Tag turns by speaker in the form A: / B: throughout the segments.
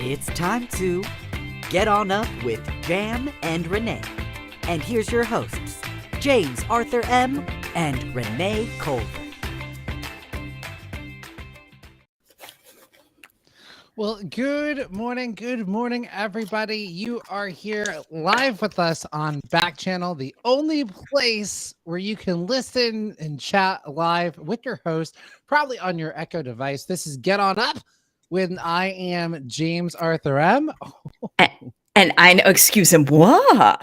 A: It's time to get on up with Jam and Renee. And here's your hosts, James Arthur M. and Renee Culver.
B: Well, good morning, everybody. You are here live with us on Backchannel, the only place where you can listen and chat live with your host, probably on your Echo device. This is Get On Up when I am James Arthur M.
C: And I know, excuse moi.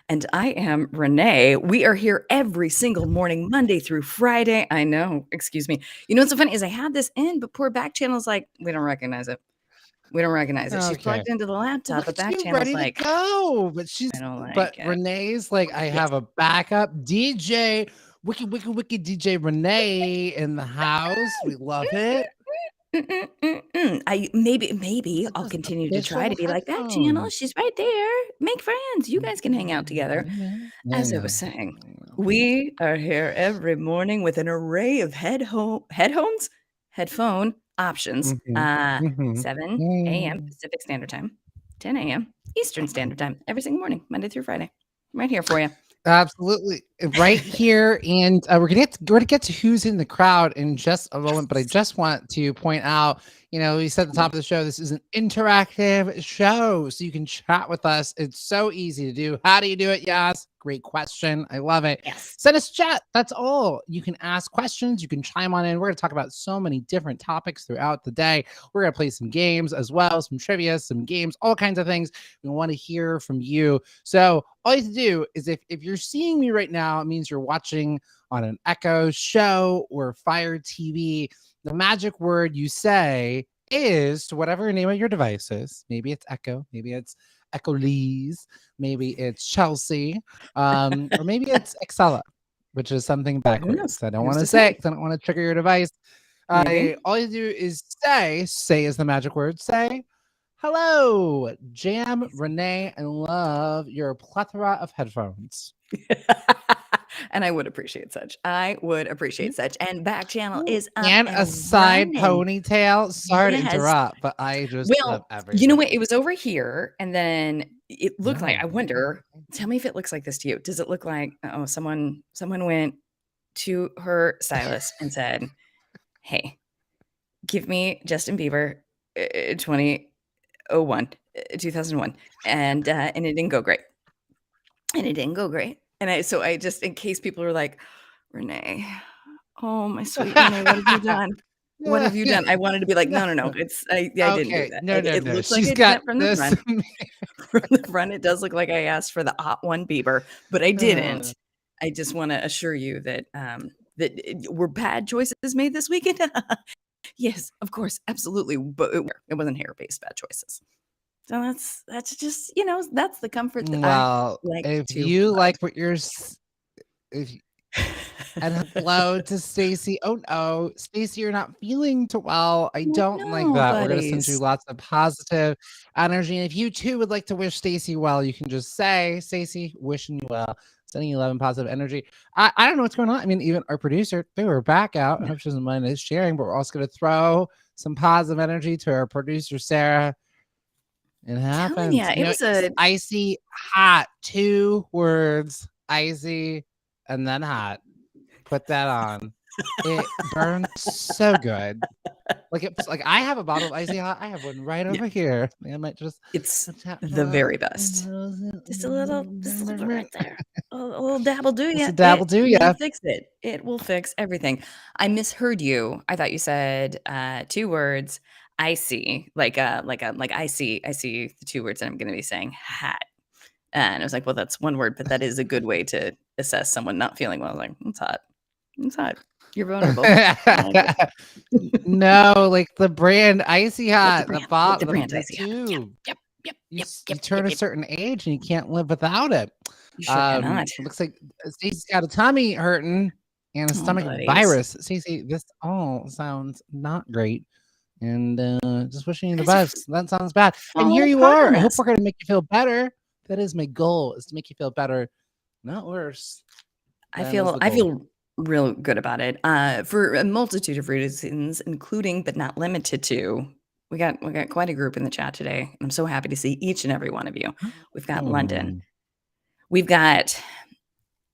C: And I am Renee. We are here every single morning, Monday through Friday. I know, excuse me. You know what's so funny is I had this in, but poor Backchannel's like, we don't recognize it. She's plugged into the laptop, but Backchannel's
B: ready
C: like,
B: to go. But
C: I don't like
B: but
C: it.
B: Renee's like, I have a backup DJ, wiki DJ Renee in the house. We love it.
C: Maybe I'll continue to try to be like that channel. She's right there. Make friends. You guys can hang out together. As I was saying, we are here every morning with an array of headphone options. 7 a.m. Pacific Standard Time, 10 a.m. Eastern Standard Time, every single morning, Monday through Friday. I'm right here for you.
B: Absolutely, right here, and we're gonna get to who's in the crowd in just a moment. But I just want to point out, we said at the top of the show, this is an interactive show, so you can chat with us. It's so easy to do. How do you do it? Yes, great question. I love it.
C: Yes.
B: Send us chat. That's all. You can ask questions. You can chime on in. We're gonna talk about so many different topics throughout the day. We're gonna play some games as well, some trivia, some games, all kinds of things. We want to hear from you. So all you have to do is if you're seeing me right now, it means you're watching on an Echo show or Fire TV. The magic word you say is to whatever name of your device is. Maybe it's Echo, maybe it's Echo Lee's, maybe it's Chelsea, or maybe it's Excella, which is something backwards. I don't want to say it because I don't want to trigger your device. All you do is say is the magic word. Say, hello, Jam, Renee, and love your plethora of headphones.
C: And I would appreciate such. And Backchannel is up
B: and a side ponytail. Sorry to interrupt, but I just love everything.
C: You know what? It was over here, and then it looked like. I wonder. Tell me if it looks like this to you. Does it look like someone went to her stylist and said, "Hey, give me Justin Bieber, 2001, and it didn't go great. And I just, in case people are like, Renee, oh my sweet Renee, what have you done? What have you done? I wanted to be like, no. I didn't do that.
B: No.
C: It looks like it went from the front. From the front, it does look like I asked for the hot one Bieber, but I didn't. I just want to assure you that were bad choices made this weekend. Yes, of course, absolutely, but it wasn't hair-based bad choices. So that's just that's the comfort that I like.
B: If you like what you're, and hello to Stacy. Oh no, Stacy, you're not feeling too well. I don't like that. Buddies. We're gonna send you lots of positive energy, and if you too would like to wish Stacy well, you can just say, Stacy, wishing you well. Sending you love and positive energy. I don't know what's going on. I mean, even our producer, they were back out. I hope she doesn't mind us sharing, but we're also going to throw some positive energy to our producer, Sarah. It happens.
C: Yeah, it was
B: icy hot. 2 words, icy and then hot. Put that on. It burns so good. Like I have a bottle of icy hot. I have one right over here. I might just.
C: It's the very best. Just a little right there. A little dabble do ya. It'll fix it. It will fix everything. I misheard you. I thought you said 2 words. I see, I see the 2 words that I'm going to be saying. Hat. And I was like, well, that's 1 word, but that is a good way to assess someone not feeling well. I was like, it's hot. It's hot. You're vulnerable.
B: No, like the brand Icy Hot, the bottle,
C: the brand
B: Icy
C: Hot. Yep.
B: You turn a certain age and you can't live without it.
C: You sure cannot.
B: It looks like Stacey's got a tummy hurting and a stomach virus. Stacey, this all sounds not great. And just wishing you the best. That sounds bad. And here you are. I hope we're going to make you feel better. That is my goal, is to make you feel better, not worse.
C: I feel real good about it for a multitude of reasons, including but not limited to We got quite a group in the chat today, and I'm so happy to see each and every one of you. We've got London. We've got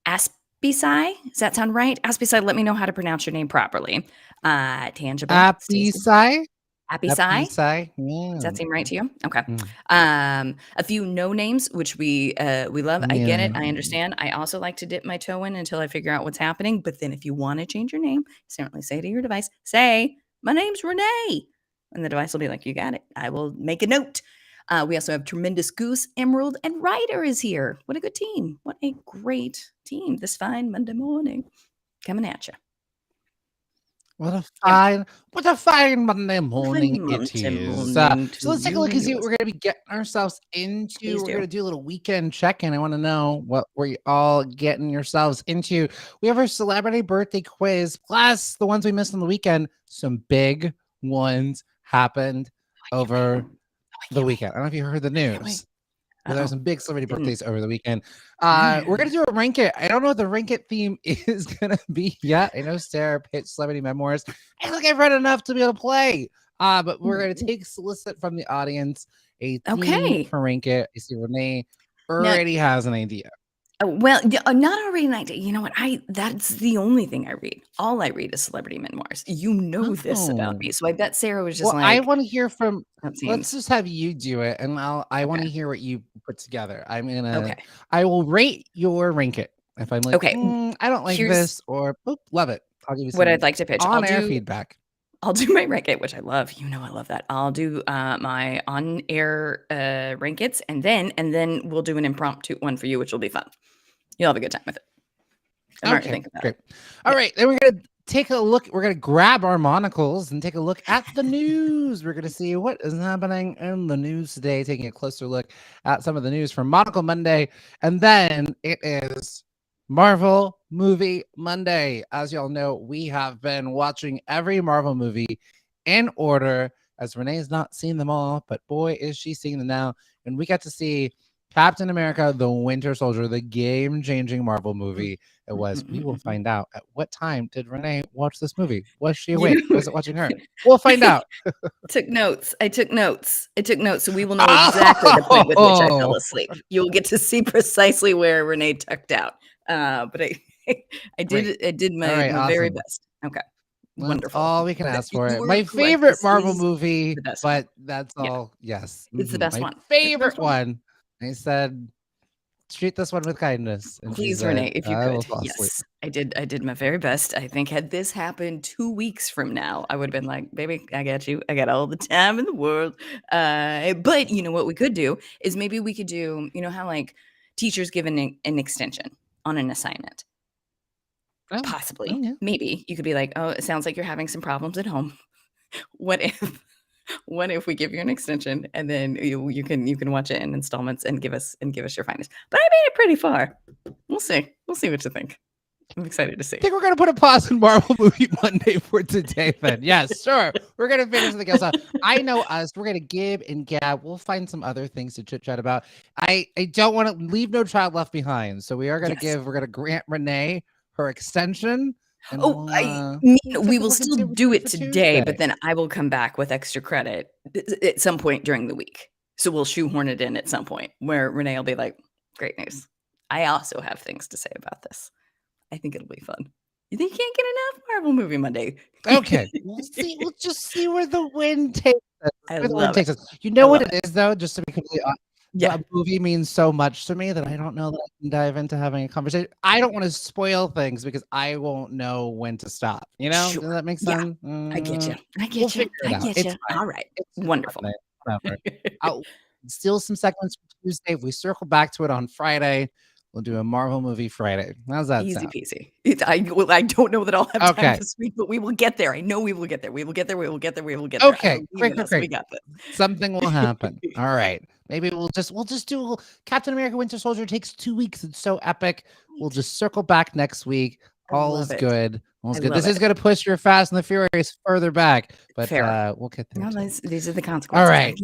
C: Aspicai. Does that sound right? Aspicai, let me know how to pronounce your name properly. Tangible.
B: Aspicai?
C: Aspicai? Yeah. Does that seem right to you? Okay. A few no names, which we love. I get it. I understand. I also like to dip my toe in until I figure out what's happening. But then if you want to change your name, certainly say to your device, say, my name's Renee. And the device will be like, you got it. I will make a note. We also have Tremendous Goose, Emerald, and Ryder is here. What a good team. What a great team this fine Monday morning. Coming at you.
B: What a fine Monday morning it is. So let's take a look and see what we're going to be getting ourselves into. We're going to do a little weekend check-in. I want to know what we're all getting yourselves into. We have our celebrity birthday quiz, plus the ones we missed on the weekend. Some big ones happened over the weekend. I don't know if you heard the news. There are some big celebrity birthdays over the weekend. We're going to do a rank it. I don't know what the rank it theme is going to be yet. I know Sarah pitched celebrity memoirs. I think I've read enough to be able to play. But we're going to solicit from the audience a theme for rank it. I see Renee already has an idea.
C: Well, not already an idea. You know what? That's the only thing I read. All I read is celebrity memoirs. You know this about me. So I bet Sarah was just
B: I want to hear from, let's just have you do it. And I want to hear what you put together. I'm going to, I will rate your rank it. If I'm like, I don't like this or love it. I'll give you some
C: what I'd like to pitch.
B: On-air feedback.
C: I'll do my rank it, which I love. You know, I love that. I'll do my on-air rank it's, and then we'll do an impromptu one for you, which will be fun. You'll have a good time with it. I'm already thinking about it.
B: All right. Then we're going to take a look. We're going to grab our monocles and take a look at the news. We're going to see what is happening in the news today, taking a closer look at some of the news from Monocle Monday. And then it is Marvel Movie Monday. As y'all know, we have been watching every Marvel movie in order, as Renee's not seen them all, but boy, is she seeing them now. And we got to see Captain America, the Winter Soldier, the game-changing Marvel movie it was. We will find out. At what time did Renee watch this movie? Was she awake? Was it watching her? We'll find out.
C: I took notes. So we will know exactly the point with which I fell asleep. You'll get to see precisely where Renee tucked out. But I did my very best. Okay.
B: Well,
C: wonderful.
B: All we can ask for it. My favorite Marvel movie, but that's all. Yes.
C: It's the best one.
B: Favorite one. I said, treat this one with kindness. And
C: please, Renee, if you could. Yes, I did my very best. I think had this happened 2 weeks from now, I would have been like, baby, I got you. I got all the time in the world. But you know what we could do is maybe we could do, you know how like teachers give an extension on an assignment. Possibly. Oh, yeah. Maybe you could be like, oh, it sounds like you're having some problems at home. What if we give you an extension and then you can watch it in installments and give us your findings? But I made it pretty far. We'll see what you think. I'm excited to see.
B: I think we're gonna put a pause in Marvel Movie Monday for today. Then yes, sure. We're gonna finish the else. I know us. We're gonna give and gab. We'll find some other things to chit chat about. I don't want to leave no child left behind. So we are gonna We're gonna grant Renee her extension.
C: We will still do it today, but then I will come back with extra credit at some point during the week. So we'll shoehorn it in at some point where Renee will be like, great news. I also have things to say about this. I think it'll be fun. You think you can't get enough Marvel Movie Monday?
B: Okay. We'll just see where the wind takes us. You know what it is, though, just to be completely honest. Yeah, the movie means so much to me that I don't know that I can dive into having a conversation. I don't want to spoil things because I won't know when to stop. You know, does that make sense?
C: Yeah. I get you. I get you. All right. It's wonderful.
B: I'll steal some segments for Tuesday. If we circle back to it on Friday, we'll do a Marvel Movie Friday. How's that sound?
C: Easy peasy. I don't know that I'll have time this week, but we will get there. I know we will get there. We will get there.
B: Okay, great. We got this. Something will happen. All right. Maybe we'll just do Captain America Winter Soldier takes 2 weeks. It's so epic. We'll just circle back next week. All is good. This is going to push your Fast and the Furious further back, but we'll get there.
C: No, these are the consequences.
B: All right.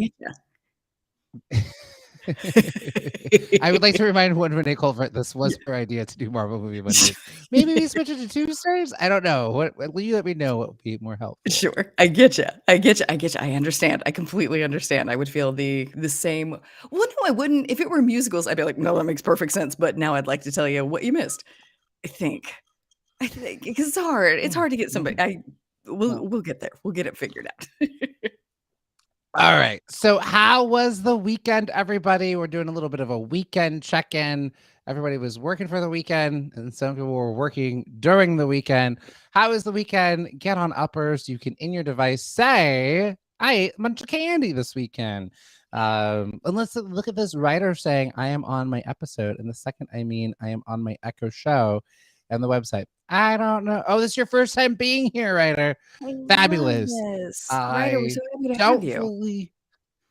B: I would like to remind Renee Colbert this was her idea to do Marvel movie Mondays. Maybe we switch it to Tuesdays. I don't know. What will you let me know? What would be more helpful?
C: Sure, I get you. I understand. I completely understand. I would feel the same. Well, no, I wouldn't. If it were musicals, I'd be like, no, that makes perfect sense. But now I'd like to tell you what you missed. I think because it's hard. It's hard to get somebody. We'll get there. We'll get it figured out.
B: All right. So how was the weekend, everybody? We're doing a little bit of a weekend check-in. Everybody was working for the weekend, and some people were working during the weekend. How was the weekend? Get on uppers. You can, in your device, say, I ate a bunch of candy this weekend. And let's look at this writer saying, I am on my episode. And the second, I mean, I am on my Echo show and the website. I don't know. Oh, this is your first time being here, writer. Fabulous.
C: Writer, we're so happy to have you.
B: Fully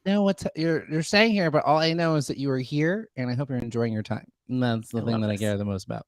B: know what you're saying here, but all I know is that you are here, and I hope you're enjoying your time. And that's the thing that I care the most about.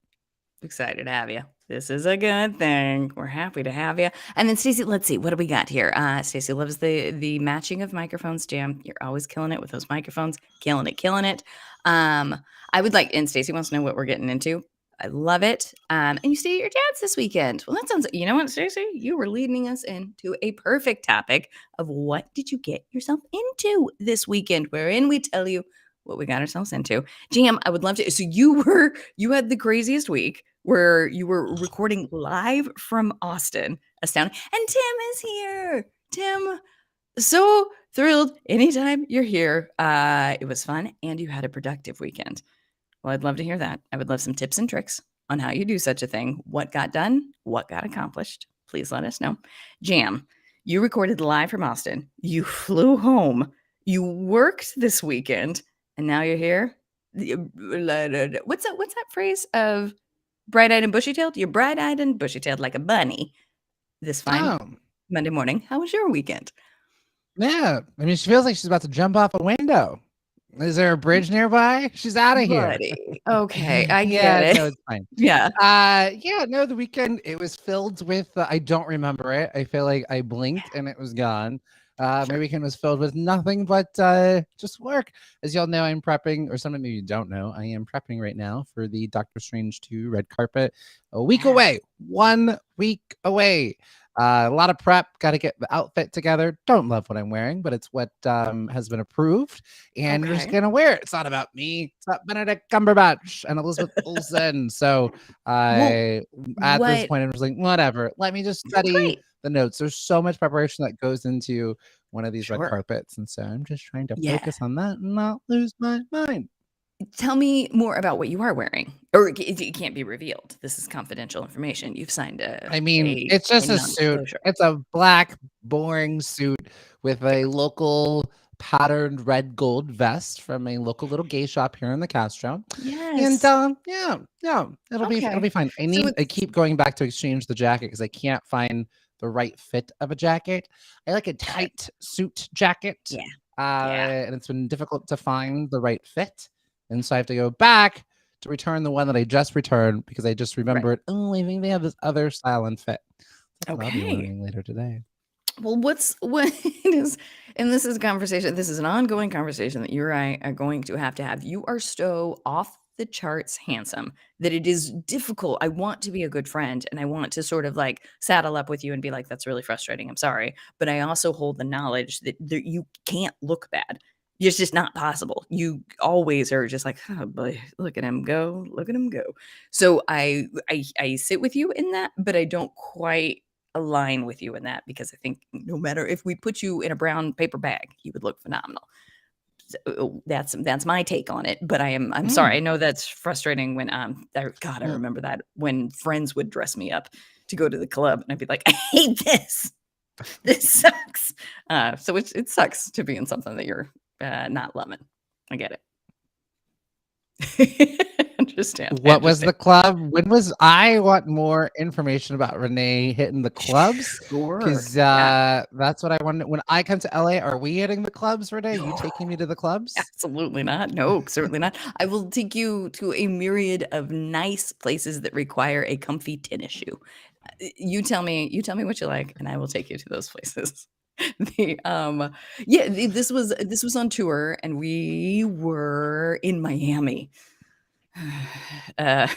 C: Excited to have you. This is a good thing. We're happy to have you. And then Stacey, let's see, what do we got here? Stacey loves the matching of microphones. Jam, you're always killing it with those microphones. Killing it. I would like, and Stacey wants to know what we're getting into. I love it. And you stay at your dad's this weekend. Well, that sounds, you know what, Stacey? You were leading us into a perfect topic of what did you get yourself into this weekend, wherein we tell you what we got ourselves into. Jam, I would love to. So you had the craziest week where you were recording live from Austin. Astounding. And Tim is here. Tim, so thrilled anytime you're here. It was fun and you had a productive weekend. Well, I'd love to hear that. I would love some tips and tricks on how you do such a thing. What got done? What got accomplished? Please let us know. Jam, you recorded live from Austin. You flew home. You worked this weekend. And now you're here. What's that phrase of bright-eyed and bushy-tailed? You're bright-eyed and bushy-tailed like a bunny this fine Monday morning. How was your weekend?
B: Yeah. I mean, she feels like she's about to jump off a window. Is there a bridge nearby? She's out of here.
C: Okay, I get it.
B: No, it's fine.
C: Yeah.
B: No, the weekend, it was filled with, I don't remember it. I feel like I blinked and it was gone. My weekend was filled with nothing but just work. As y'all know, I'm prepping, or some of you don't know, I am prepping right now for the Doctor Strange 2 red carpet. A week away. 1 week away. A lot of prep. Got to get the outfit together. Don't love what I'm wearing, but it's what has been approved. And we're just going to wear it. It's not about me. It's about Benedict Cumberbatch and Elizabeth Olsen. So at this point, I'm just like, whatever. Let me just study the notes. There's so much preparation that goes into one of these red carpets. And so I'm just trying to focus on that and not lose my mind.
C: Tell me more about what you are wearing, or it can't be revealed. This is confidential information. You've signed
B: it's just a suit. It's a black, boring suit with a local patterned red gold vest from a local little gay shop here in the Castro.
C: Yes.
B: And it'll be fine. I keep going back to exchange the jacket because I can't find the right fit of a jacket. I like a tight suit jacket. And it's been difficult to find the right fit. And so I have to go back to return the one that I just returned because I just remembered, I think they have this other style and fit. That's what I'll be learning later today.
C: Well, what is, and this is a conversation, this is an ongoing conversation that you and I are going to have. You are so off the charts handsome that it is difficult. I want to be a good friend and I want to sort of like saddle up with you and be like, that's really frustrating. I'm sorry. But I also hold the knowledge that you can't look bad. It's just not possible. You always are just like, oh boy, look at him go. So I sit with you in that, but I don't quite align with you in that because I think no matter if we put you in a brown paper bag, you would look phenomenal. So that's my take on it. But I'm sorry. I know that's frustrating when I remember that when friends would dress me up to go to the club and I'd be like, I hate this. This sucks. So it sucks to be in something that you're not loving. I get it. Understand.
B: What was the club? I want more information about Renee hitting the clubs. Because that's what I want. When I come to LA, are we hitting the clubs, Renee? Are you taking me to the clubs?
C: Absolutely not. No, certainly not. I will take you to a myriad of nice places that require a comfy tennis shoe. You tell me what you like, and I will take you to those places. This was on tour, and we were in Miami. And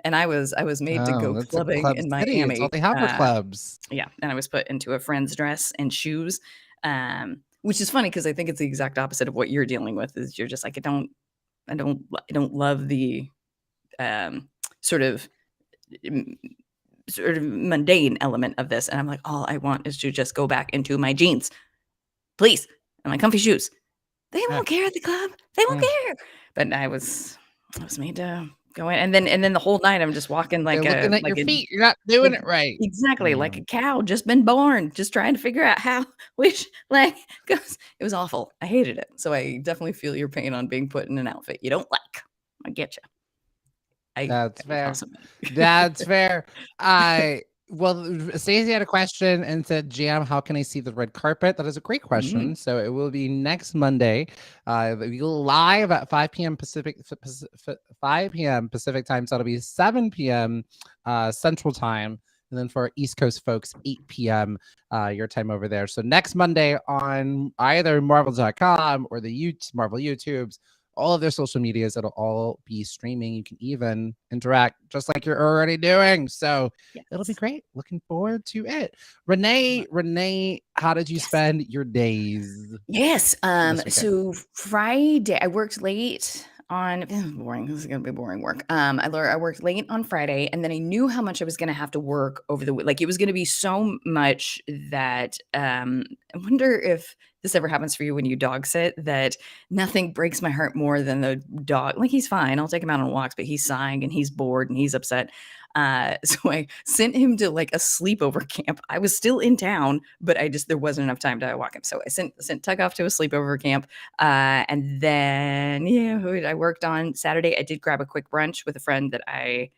C: I was made to go
B: That's a
C: clubbing
B: club
C: in
B: city. It's all
C: Miami.
B: they have for clubs.
C: Yeah, and I was put into a friend's dress and shoes, which is funny because I think it's the exact opposite of what you're dealing with. Is you're just like, I don't love the sort of mundane element of this, and I'm like, all I want is to just go back into my jeans, please, and my comfy shoes. They won't care at the club. They won't care. But I was made to go in, and then the whole night I'm just walking like
B: They're looking at your feet. You're not doing it right.
C: Exactly, like a cow just been born, just trying to figure out which leg goes. It was awful. I hated it. So I definitely feel your pain on being put in an outfit you don't like. I get you.
B: That's fair. That's fair. Stacey had a question and said, Jam, how can I see the red carpet? That is a great question. So it will be next Monday. We go live at 5 p.m. Pacific 5 p.m. Pacific time. So it'll be 7 p.m. Central time. And then for our East Coast folks, 8 p.m. Your time over there. So next Monday on either Marvel.com or the Marvel YouTubes, all of their social medias, it'll all be streaming. You can even interact just like you're already doing. So it'll be great. Looking forward to it. Renee, how did you spend your days?
C: Yes. So Friday, I worked late on boring. This is gonna be boring work. I worked late on Friday, and then I knew how much I was gonna have to work over the week. Like it was gonna be so much that I wonder if this ever happens for you when you dog sit, that nothing breaks my heart more than the dog. Like he's fine. I'll take him out on walks, but he's sighing and he's bored and he's upset. So I sent him to like a sleepover camp. I was still in town, but there wasn't enough time to walk him. So I sent Tug off to a sleepover camp. And then, I worked on Saturday. I did grab a quick brunch with a friend that I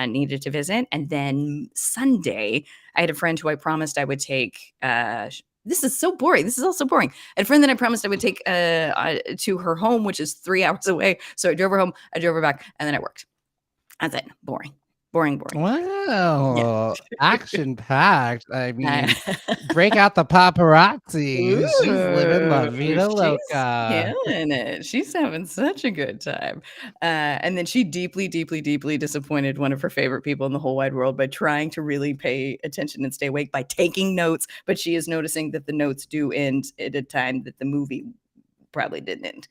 C: needed to visit. And then Sunday, I had a friend who I promised I would take, this is so boring. This is also boring. I had a friend that I promised I would take to her home, which is 3 hours away. So I drove her home, I drove her back, and then I worked. That's it. Boring.
B: Wow. Yeah. Action packed. I mean, break out the paparazzi.
C: Ooh,
B: she's living La Vida Loca.
C: She's killing it. She's having such a good time. And then she deeply, deeply, deeply disappointed one of her favorite people in the whole wide world by trying to really pay attention and stay awake by taking notes. But she is noticing that the notes do end at a time that the movie probably didn't end.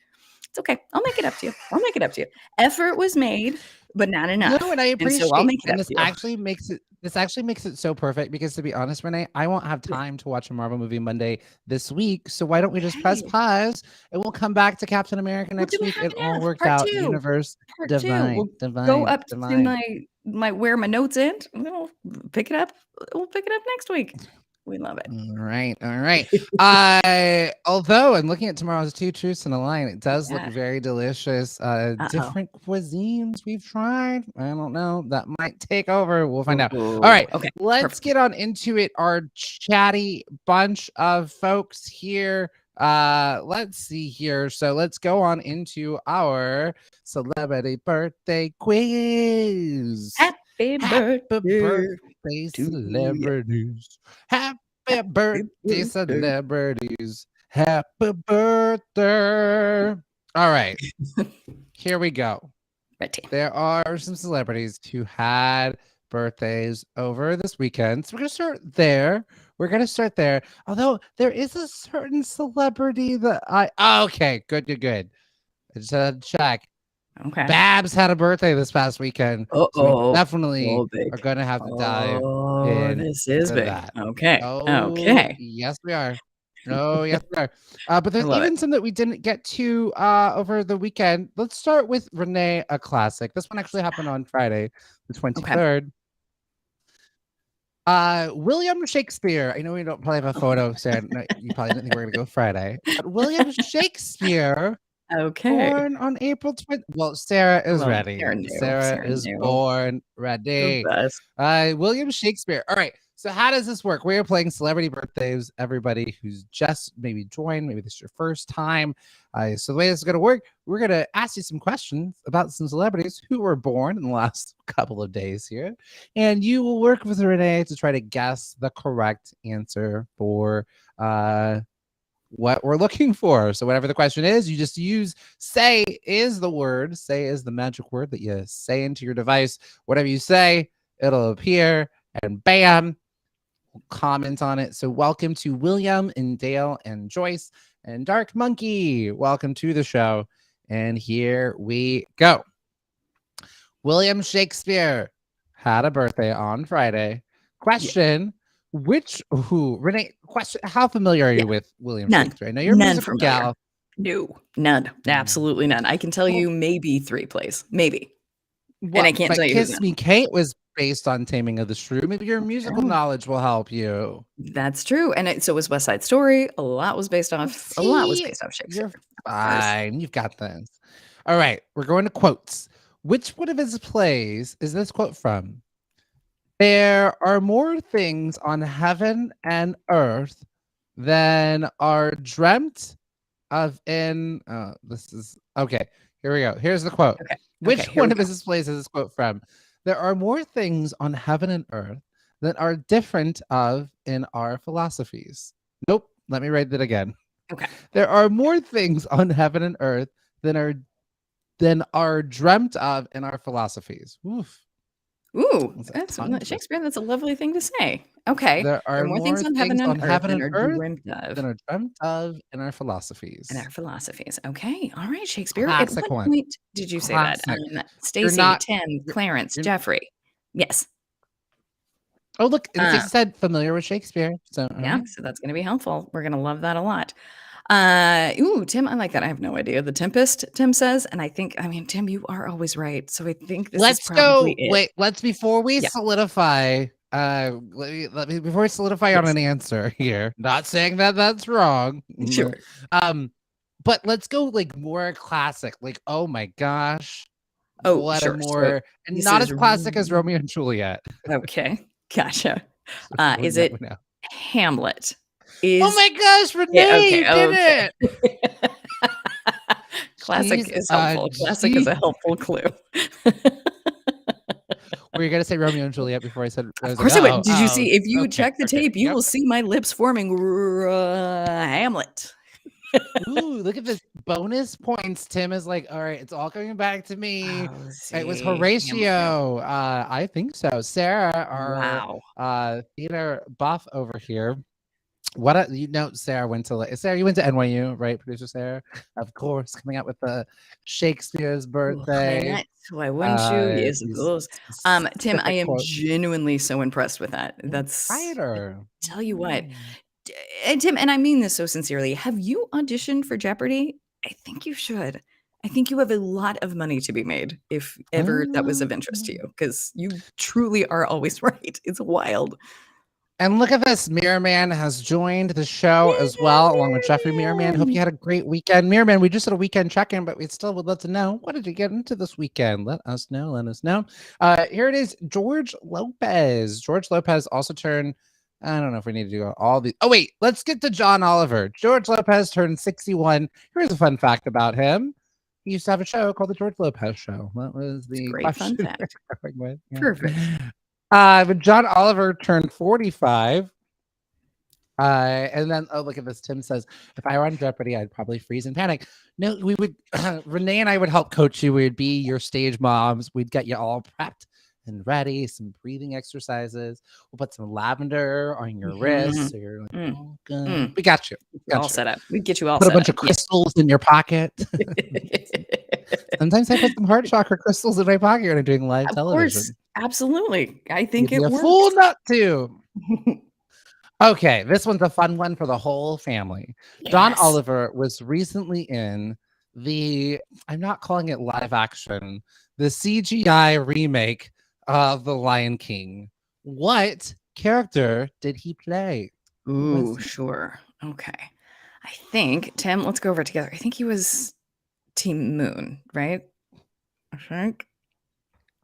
C: It's okay. I'll make it up to you. Effort was made, but not enough.
B: No, and I appreciate.
C: So I'll make it
B: and this actually makes it so perfect because, to be honest, Renee, I won't have time to watch a Marvel movie Monday this week. So why don't we just press pause and we'll come back to Captain America next week? It all worked out. Universe divine.
C: Go up to my where my notes end. We'll pick it up. We'll pick it up next week. We love it.
B: All right. Although I'm looking at tomorrow's Two Truths and a Lie, it does look very delicious. Different cuisines we've tried. I don't know. That might take over. We'll find out. All right. Okay. Let's get on into it. Our chatty bunch of folks here. Let's see here. So let's go on into our celebrity birthday quiz.
C: Happy birthday
B: celebrities. Happy birthday, celebrities. Happy birthday. All right. Here we go. There are some celebrities who had birthdays over this weekend. So we're going to start there. Although there is a certain celebrity that okay, good. I just had to check.
C: Okay.
B: Babs had a birthday this past weekend. So we definitely are going to have to dive in.
C: This is big.
B: That.
C: Okay.
B: Okay. Yes, we are. Oh, yes, we are. But there's even some that we didn't get to over the weekend. Let's start with Renee, a classic. This one actually happened on Friday, the 23rd. William Shakespeare. I know we don't probably have a photo, Sarah. No, you probably didn't think we were going to go Friday. But William Shakespeare.
C: Okay.
B: Born on April 20th. Well, Sarah is ready. Sarah is born ready. William Shakespeare. All right. So how does this work? We are playing celebrity birthdays. Everybody who's just maybe joined, maybe this is your first time. So the way this is going to work, we're going to ask you some questions about some celebrities who were born in the last couple of days here. And you will work with Renee to try to guess the correct answer for what we're looking for. So whatever the question is, you just use say is the word. Say is the magic word that you say into your device. Whatever you say, it'll appear, and bam, we'll comment on it. So welcome to William and Dale and Joyce and Dark Monkey. Welcome to the show. And here we go. William Shakespeare had a birthday on Friday. Question. Renee, question, how familiar are you with William Shakespeare? I know you're a musical gal.
C: No, none. Absolutely none. I can tell you maybe 3 plays. Maybe. And I can't tell you.
B: Kiss Me Kate was based on Taming of the Shrew. Maybe your musical knowledge will help you.
C: That's true. And so was West Side Story. A lot was based off Shakespeare.
B: You're fine. You've got this. All right. We're going to quotes. Which one of his plays is this quote from? There are more things on heaven and earth than are dreamt of in. This is okay. Here we go. Here's the quote.
C: Okay.
B: Which one of his plays is this quote from? There are more things on heaven and earth that are different of in our philosophies. Nope. Let me write that again.
C: Okay.
B: There are more things on heaven and earth than are dreamt of in our philosophies. Oof.
C: Ooh, that's Shakespeare. That's a lovely thing to say. Okay.
B: There are more things on heaven and earth than are dreamt of in our philosophies.
C: Okay. All right, Shakespeare.
B: Classic
C: At what
B: one.
C: point did you say that? Stacey, Tim, Clarence, Jeffrey. Yes.
B: Oh, look. It said familiar with Shakespeare. So
C: so that's going to be helpful. We're going to love that a lot. Tim, I like that. I have no idea. The Tempest, Tim says, and Tim, you are always right. So I think this is probably it.
B: Wait, before we solidify, before we solidify on an answer here, not saying that that's wrong.
C: Sure.
B: But let's go like more classic, like, oh my gosh.
C: Oh, sure.
B: More, and not as classic as Romeo and Juliet.
C: Okay. Gotcha. Is it Hamlet?
B: Oh my gosh, Renee, did it!
C: Classic is helpful. Classic is a helpful clue.
B: Were you going to say Romeo and Juliet before I said?
C: Of course I would. Did you see? If you check the tape, you will see my lips forming Hamlet.
B: Ooh, look at this bonus points. Tim is like, all right, it's all coming back to me. It was Horatio. I think so. Sarah, our theater buff over here. Sarah went to you went to NYU, right? Producer Sarah, of course, coming out with the Shakespeare's birthday.
C: Why wouldn't you? Yes, of course. Tim, I am genuinely so impressed with that. That's tell you what. And Tim, and I mean this so sincerely, have you auditioned for Jeopardy? I think you should. I think you have a lot of money to be made if ever that was of interest to you, because you truly are always right. It's wild.
B: And look at this. Mirror Man has joined the show as well, along with Jeffrey Mirrorman. Hope you had a great weekend. Mirrorman, we just had a weekend check-in, but we still would love to know, what did you get into this weekend? Let us know. Here it is, George Lopez. George Lopez also turned, I don't know if we need to do all the... Oh, wait. Let's get to John Oliver. George Lopez turned 61. Here's a fun fact about him. He used to have a show called The George Lopez Show. That was the
C: great fun fact.
B: Yeah.
C: Perfect.
B: But John Oliver turned 45. And then, look at this. Tim says, if I were on Jeopardy, I'd probably freeze and panic. No, we would, Renee and I would help coach you. We'd be your stage moms. We'd get you all prepped and ready. Some breathing exercises. We'll put some lavender on your wrists. So you're like, oh, good. We got you.
C: All set up. We'd get you all
B: put
C: set
B: a bunch
C: up.
B: of crystals in your pocket. Sometimes I put some heart chakra crystals in my pocket when I'm doing live television. Course.
C: Absolutely. I think
B: You'd
C: it
B: be
C: works.
B: A fool not to. Okay, this one's a fun one for the whole family. Yes. John Oliver was recently in I'm not calling it live action, the CGI remake of The Lion King. What character did he play?
C: Ooh, sure. Okay. I think, Tim, let's go over it together. I think he was Team Moon, right? I think.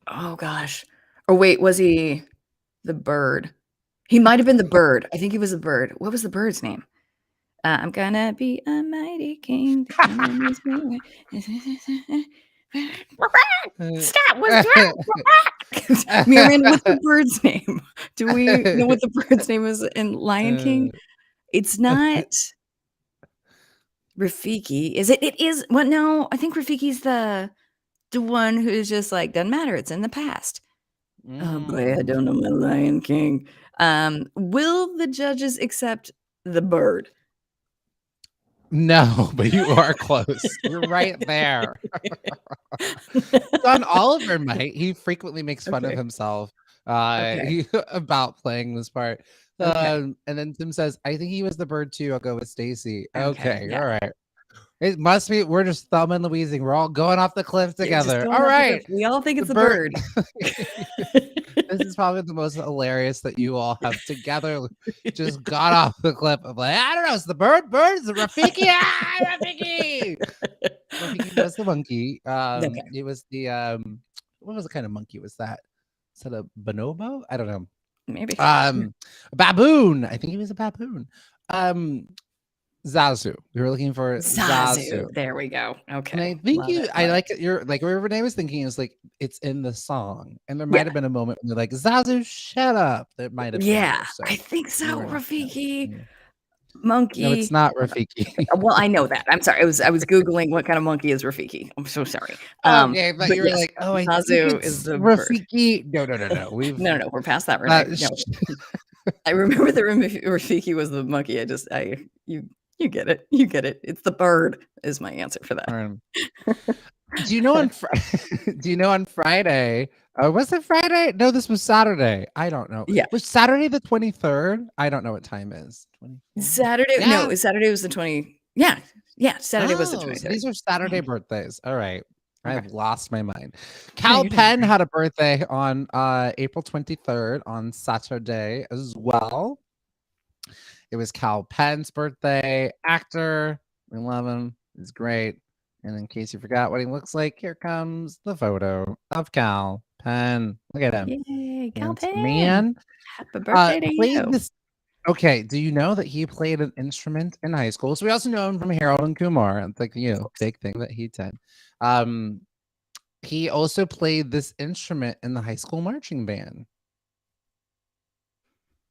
C: Oh, gosh. Or wait, was he the bird? He might have been the bird. I think he was the bird. What was the bird's name? I'm gonna be a mighty king. Stop! What's wrong? Mirrorman, what's the bird's name? Do we know what the bird's name is in Lion King? It's not Rafiki. Is it? It is. Well, no, I think Rafiki's the one who's just like, doesn't matter. It's in the past. Oh boy, I don't know my Lion King. Will the judges accept the bird?
B: No, but you are close. You're right there. John Oliver might. He frequently makes fun of himself about playing this part. And then Tim says, I think he was the bird too. I'll go with Stacy. Okay, all right. It must be. We're just Thelma and Louising. We're all going off the cliff together. All right.
C: We all think it's the bird.
B: This is probably the most hilarious that you all have together just got off the cliff of like, I don't know, it's the bird. Bird is the Rafiki. Rafiki. Rafiki was the monkey. It was the what was the kind of monkey was that? Is that a bonobo? I don't know.
C: Maybe.
B: A baboon. I think he was a baboon. Zazu. We were looking for Zazu.
C: There we go. Okay.
B: And I think I like it. You're like where Renee was thinking is like it's in the song, and there might have been a moment when they're like Zazu, shut up. That might have.
C: Yeah, I think so. Rafiki, monkey.
B: No, it's not Rafiki.
C: Well, I know that. I'm sorry. I was googling what kind of monkey is Rafiki. I'm so sorry.
B: Okay, but you were like, oh,
C: Zazu is the
B: Rafiki. No.
C: No. We're past that. Renee. No. I remember the Rafiki was the monkey. You get it. You get it. It's the bird is my answer for that.
B: Do you know on Friday? Was it Friday? No, this was Saturday. I don't know.
C: Yeah.
B: Was Saturday the 23rd? I don't know what time is. 24?
C: Saturday? Yeah. No, Saturday was the 20. Yeah. Yeah. Saturday was the 23rd.
B: So these are Saturday birthdays. All right. I've lost my mind. Cal Penn had a birthday on April 23rd on Saturday as well. It was Cal Penn's birthday. Actor. We love him. He's great. And in case you forgot what he looks like, here comes the photo of Cal Penn. Look at him.
C: Yay, Cal Penn.
B: Man.
C: Happy birthday to you.
B: Okay, do you know that he played an instrument in high school? So we also know him from Harold and Kumar. It's like, big thing that he did. He also played this instrument in the high school marching band.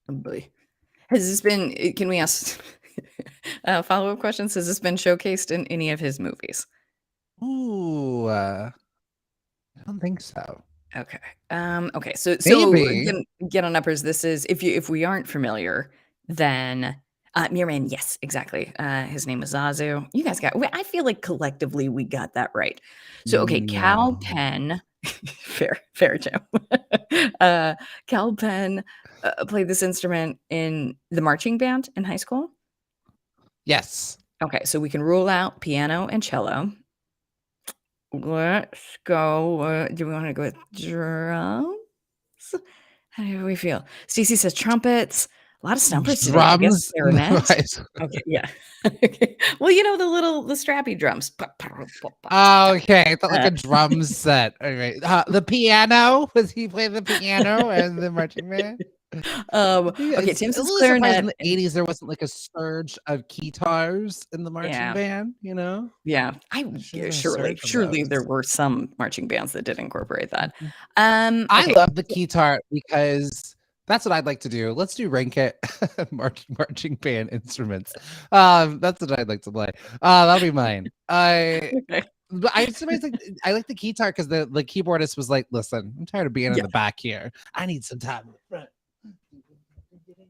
C: Oh boy. Has this been, can we ask follow-up questions? Has this been showcased in any of his movies?
B: Ooh, I don't think so.
C: Okay. Okay. So get on uppers. This is if we aren't familiar, then Mirman, yes, exactly. His name is Zazu. You guys I feel like collectively we got that right. So okay, no. Cal Penn, fair Jim. Cal Penn played this instrument in the marching band in high school.
B: Yes.
C: Okay, so we can rule out piano and cello. Let's go. Do we want to go with drums? How do we feel? Stacey says trumpets. A lot of stumpers today. I guess clarinet. Okay, yeah. Okay. Well, the strappy drums.
B: Oh, okay. I thought like a drum set. All right. The piano. Was he playing the piano and the marching band?
C: Okay, Tim says clarinet.
B: In the 80s, there wasn't like a surge of guitars in the marching band,
C: Yeah, surely there were some marching bands that did incorporate that.
B: I love the guitar because that's what I'd like to do. Let's do rank it marching band instruments. That's what I'd like to play. That'll be mine. But I like the guitar because the keyboardist was like, listen, I'm tired of being in the back here. I need some time in the front.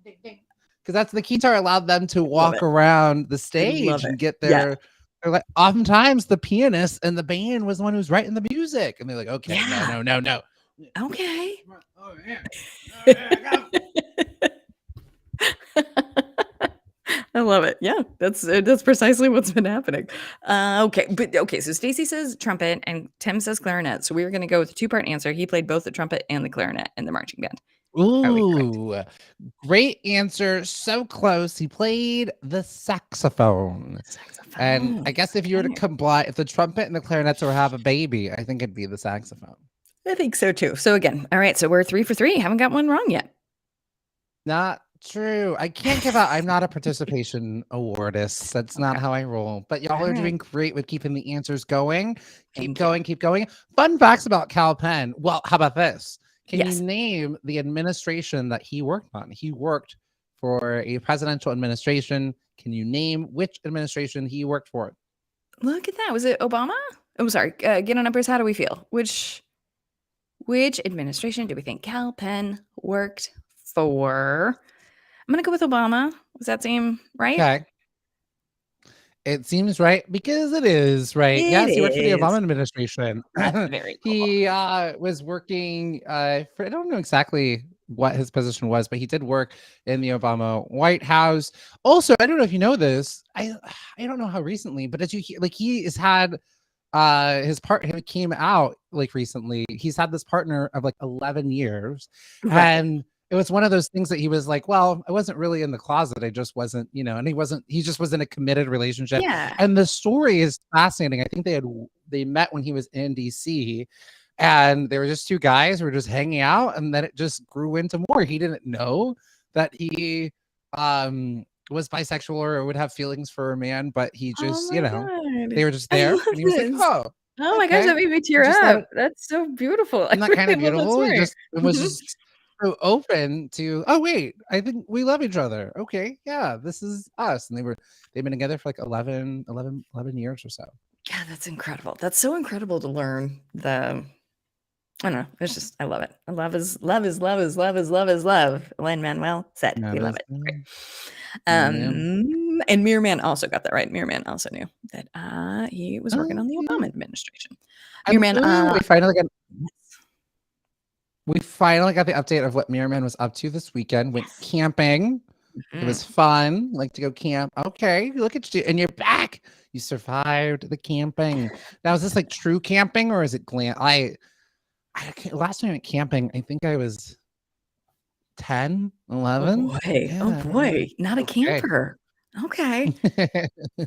B: Because that's the guitar allowed them to walk around the stage and get their they're like oftentimes the pianist and the band was the one who's writing the music and they're like, okay, no.
C: Okay.
B: Oh, yeah.
C: I love it. Yeah, that's precisely what's been happening. Okay. So Stacey says trumpet and Tim says clarinet. So we were going to go with a two-part answer. He played both the trumpet and the clarinet in the marching band.
B: Ooh, great answer. So close. He played the saxophone. And I guess if you were to comply, if the trumpet and the clarinets were to have a baby, I think it'd be the saxophone.
C: I think so too. So again, all right. So we're 3 for 3. Haven't got one wrong yet.
B: Not true. I can't give out. I'm not a participation awardist. That's not how I roll. But y'all are doing great with keeping the answers going. Keep going. Fun facts about Cal Penn. Well, how about this? Can you name the administration that he worked on? He worked for a presidential administration. Can you name which administration he worked for?
C: Look at that. Was it Obama? Oh, sorry. Get on numbers. How do we feel? Which administration do we think Cal Penn worked for? I'm going to go with Obama. Does that seem right?
B: Okay. It seems right because it is right. Yes, he worked for the Obama administration.
C: That's very cool.
B: He was working for, I don't know exactly what his position was, but he did work in the Obama White House. Also, I don't know if you know this. I don't know how recently, but as you hear, like he has had his partner came out like recently. He's had this partner of like 11 years,
C: Right.
B: and it was one of those things that he was like, well, I wasn't really in the closet. I just wasn't, and he just was in a committed relationship.
C: Yeah.
B: And the story is fascinating. I think they met when he was in DC, and they were just two guys who were just hanging out, and then it just grew into more. He didn't know that he was bisexual or would have feelings for a man, but he just,
C: God.
B: they were just there. And he was like,
C: oh my gosh, that made me tear up. That's so beautiful.
B: Isn't that kind of beautiful? It was just so open to, oh wait, I think we love each other. Okay, yeah, this is us. And they've been together for like 11 years or so.
C: Yeah, that's incredible. That's so incredible to learn. I don't know. It's just, I love it. Love is love is love is love is love is love. Lin-Manuel said, we love it. Great. And Mirror Man also got that right. Mirror Man also knew that he was working on the Obama administration. Mirror Man,
B: we finally got the update of what Mirror Man was up to this weekend. Went camping. It was fun. Like to go camp. Okay, look at you, and you're back. You survived the camping. Now, is this like true camping or is it glam? Last time I went camping, I think I was 10, 11.
C: Oh boy, not a camper. Okay.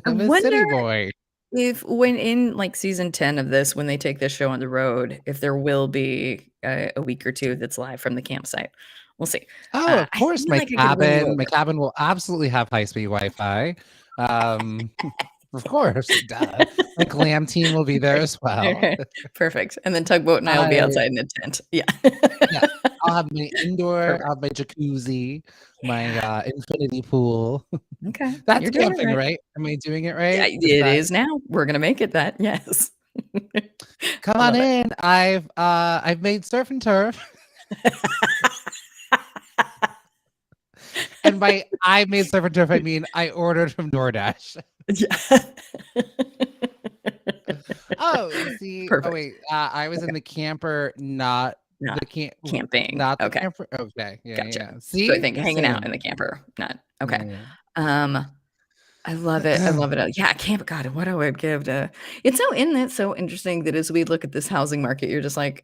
B: I'm a city boy.
C: If when in like season 10 of this, when they take this show on the road, if there will be a week or two that's live from the campsite, we'll see.
B: Oh, of course, my cabin will absolutely have high-speed Wi-Fi. Of course, duh. My glam team will be there as well.
C: Perfect. And then Tugboat and I will be outside in a tent. Yeah.
B: Yeah. I'll have my indoor, I'll have my jacuzzi, my infinity pool.
C: Okay.
B: That's camping, right? Am I doing it right?
C: Yeah, it is now. We're gonna make it that. Yes.
B: Come on in. I've made surf and turf. And by I made surf and turf, I mean I ordered from DoorDash.
C: Yeah.
B: See.
C: Perfect.
B: Oh wait, I was in the camper, not the
C: camping.
B: Not the camper. Okay. Yeah.
C: Gotcha.
B: Yeah. See,
C: so I think hanging out in the camper. Not okay. Yeah. I love it. I love it. Yeah, camp. God, what I would give to. It's so interesting that as we look at this housing market, you're just like,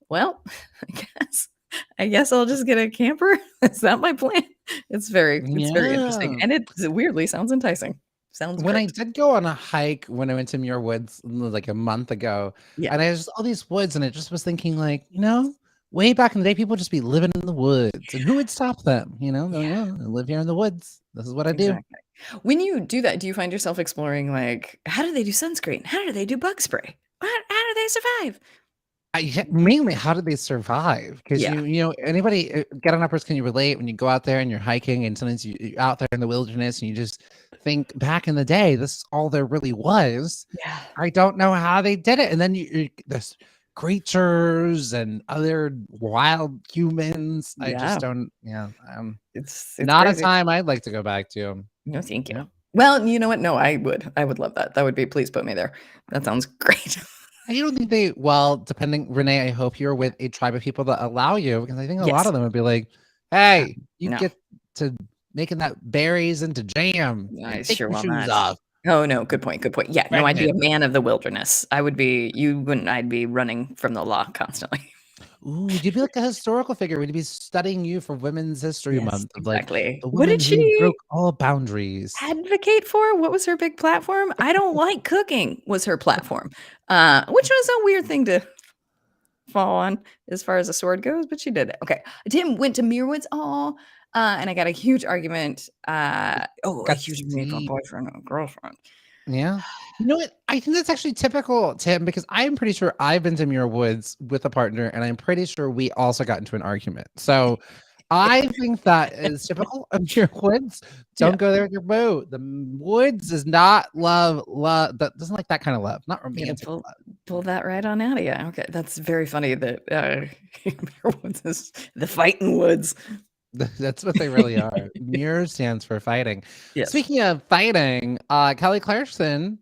C: well, I guess I'll just get a camper. Is that my plan? It's very interesting, and it weirdly sounds enticing.
B: When I did go on a hike when I went to Muir Woods like a month ago, and I was all these woods, and I just was thinking like, way back in the day, people just be living in the woods, and who would stop them? I live here in the woods. This is what I do.
C: When you do that, do you find yourself exploring like, how do they do sunscreen? How do they do bug spray? How do they survive?
B: Mainly, how did they survive? Because anybody get on uppers, can you relate when you go out there and you're hiking and sometimes you're out there in the wilderness and you just think back in the day, this is all there really was.
C: Yeah, I
B: don't know how they did it. And then there's creatures and other wild humans. I just don't. Yeah, it's not crazy. A time I'd like to go back to.
C: No, thank you. Well, you know what? No, I would love that. That would be. Please put me there. That sounds great.
B: I don't think depending, Renee, I hope you're with a tribe of people that allow you, because I think a lot of them would be like, hey, you get to making that berries into jam.
C: I sure will not. Off. Oh, no. Good point. Yeah. No, I'd be a man of the wilderness. I'd be running from the law constantly.
B: Ooh, you'd be like a historical figure. We'd be studying you for Women's History Month.
C: Exactly.
B: Like, what did she broke all boundaries?
C: Advocate for? What was her big platform? I don't like cooking was her platform, which was a weird thing to fall on as far as a sword goes, but she did it. Okay. Tim went to Muirwoods. And I got a huge argument. A huge argument from a boyfriend or girlfriend.
B: Yeah. You know what? I think that's actually typical, Tim, because I'm pretty sure I've been to Muir Woods with a partner, and I'm pretty sure we also got into an argument. So I think that is typical of your woods. Don't go there with your boat. The woods does not love. That doesn't like that kind of love. Not romantic love.
C: Pull that right on out of you. Okay, that's very funny that your woods is the fighting woods.
B: That's what they really are. Muir stands for fighting.
C: Yes.
B: Speaking of fighting, Kelly Clarkson,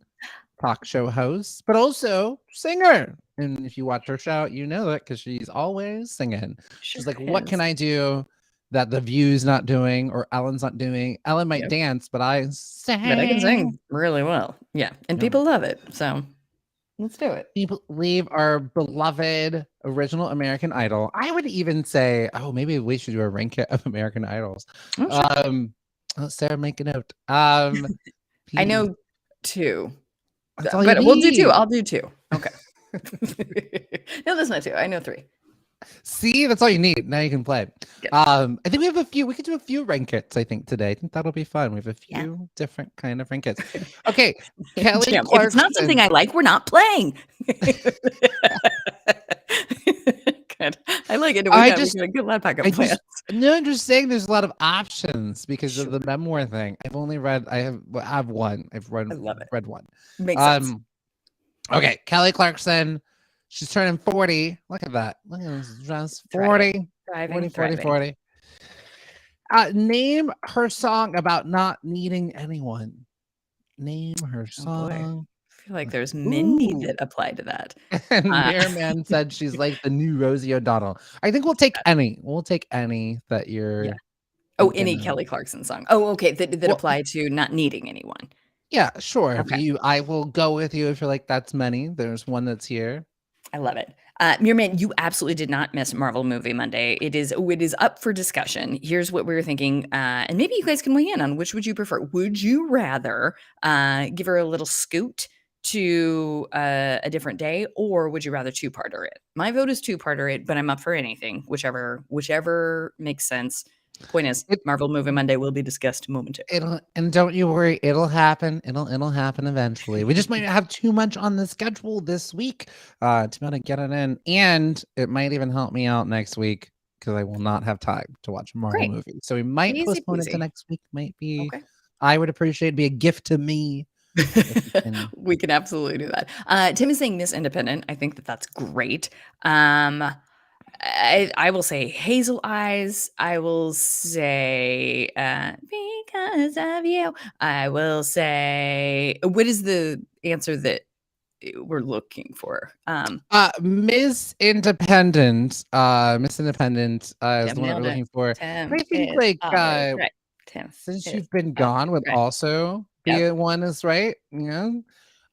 B: talk show host, but also singer. And if you watch her show, you know that because she's always singing. She's like, what can I do that The View's not doing or Ellen's not doing? Ellen might dance, but I sing.
C: But I can sing really well. Yeah. And people love it. So let's do it.
B: People leave our beloved original American Idol. I would even say, maybe we should do a rank of American Idols.
C: Oh, sure.
B: Sarah, make a note. I
C: know 2.
B: That's all
C: but
B: you
C: we'll
B: need.
C: do 2. I'll do 2. Okay. No, that's not 2. I know 3.
B: See, that's all you need. Now you can play. I think we have a few. We could do a few rankits, I think, today. I think that'll be fun. We have a few different kind of rankits. Okay. Kelly Clarkson.
C: If it's not something I like, we're not playing. Good. I like it. We got a good lot of plans.
B: I'm just saying there's a lot of options because of the memoir thing. I've only read, I have one. I've read one.
C: Makes sense.
B: Okay. Kelly Clarkson. She's turning 40. Look at that. Look at this dress. 40. 40. Name her song about not needing anyone. Name her song.
C: I feel like there's Mindy that applied to that.
B: And Bearman said she's like the new Rosie O'Donnell. I think we'll take any. We'll take any that you're.
C: Yeah. Any Kelly Clarkson song. Oh, okay. That apply to not needing anyone.
B: Yeah, sure.
C: Okay.
B: I will go with you if you're like, that's many. There's one that's here.
C: I love it. Meerman, you absolutely did not miss Marvel Movie Monday. It is up for discussion. Here's what we were thinking, and maybe you guys can weigh in on which would you prefer. Would you rather give her a little scoot to a different day, or would you rather two-parter it? My vote is two-parter it, but I'm up for anything, whichever makes sense. Point is, Marvel Movie Monday will be discussed momentarily.
B: And don't you worry, it'll happen. It'll happen eventually. We just might have too much on the schedule this week to be able to get it in, and it might even help me out next week because I will not have time to watch a Marvel movie. So we might postpone it to next week. Might be. Okay. I would appreciate it'd be a gift to me.
C: We can absolutely do that. Tim is saying Miss Independent. I think that's great. I will say Hazel Eyes. I will say Because of You. I will say, what is the answer that we're looking for?
B: Miss Independent. Miss Independent is the one we're looking for.
C: Tim,
B: I think like
C: right. Tim,
B: Since You've Been Gone would also be one is right. Yeah.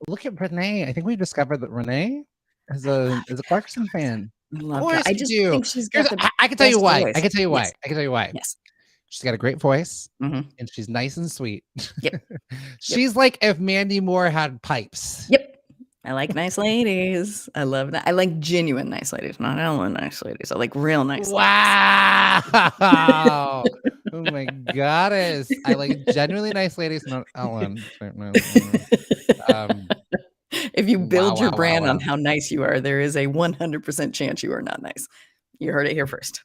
B: Look at Renee. I think we discovered that Renee is a Clarkson fan.
C: Of course, I just think she's got
B: I can tell you why.
C: Voice.
B: I can tell you why.
C: Yes.
B: I can tell you why.
C: Yes.
B: She's got a great voice,
C: and
B: she's nice and sweet.
C: Yep.
B: She's like if Mandy Moore had pipes.
C: Yep. I like nice ladies. I love that. I like genuine nice ladies, not Ellen nice ladies. I like real nice ladies.
B: Wow. Oh my goddess. I like genuinely nice ladies, not Ellen.
C: If you build your brand on how nice you are, there is a 100% chance you are not nice. You heard it here first.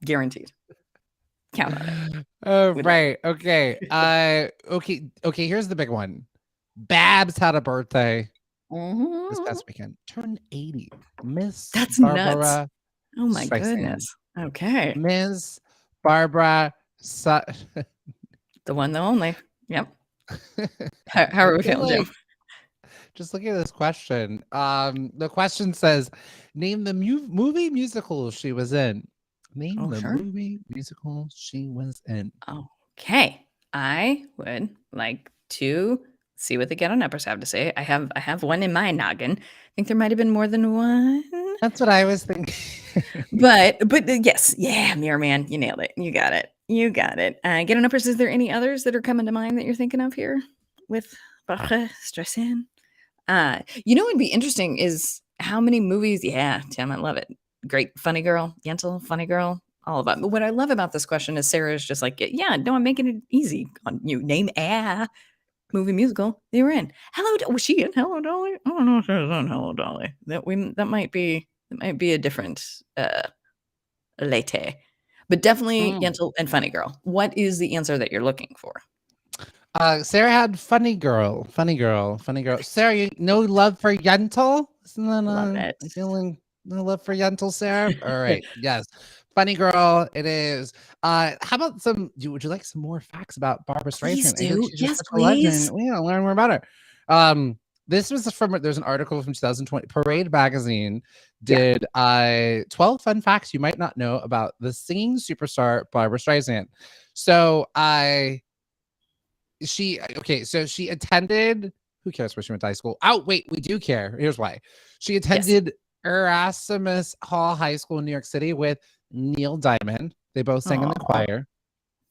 C: Guaranteed. Count on it.
B: Oh, right. Okay. Okay. Here's the big one. Babs had a birthday this past weekend. Turned 80. Miss
C: That's
B: Barbara.
C: Nuts. Oh my
B: Streisand.
C: Goodness. Okay.
B: Miss Barbara.
C: The one, the only. Yep. How are we feeling, Jim?
B: Just look at this question. The question says, name the movie musical she was in. Name the movie musical she was in.
C: Okay. I would like to see what the Ghetto Nappers have to say. I have one in my noggin. I think there might have been more than one.
B: That's what I was thinking.
C: but yes. Yeah, Mirror Man, you nailed it. You got it. Ghetto Nappers, is there any others that are coming to mind that you're thinking of here with Streisand? You know what would be interesting is how many movies. Yeah, Tim, I love it. Great, funny girl, Yentl, funny girl, all of that. But what I love about this question is Sarah is just like, yeah, no, I'm making it easy on you. Name a movie musical they were in. Was she in Hello Dolly? I don't know if she was on Hello Dolly. That might be a different latte. but definitely Yentl and Funny Girl. What is the answer that you're looking for?
B: Sarah had Funny Girl. Sarah, you no love for Yentl? Isn't that
C: Love it.
B: feeling no love for Yentl, Sarah? All right, yes. Funny Girl, it is. How about would you like some more facts about Barbara
C: Please
B: Streisand? I heard
C: do.
B: she's
C: Yes,
B: such a
C: please.
B: legend. We gotta learn more about her. This was there's an article from 2020. Parade magazine did 12 fun facts you might not know about the singing superstar Barbara Streisand. So she attended, who cares where she went to high school? Oh, wait, we do care. Here's why. She attended Erasmus Hall High School in New York City with Neil Diamond. They both sang in the choir.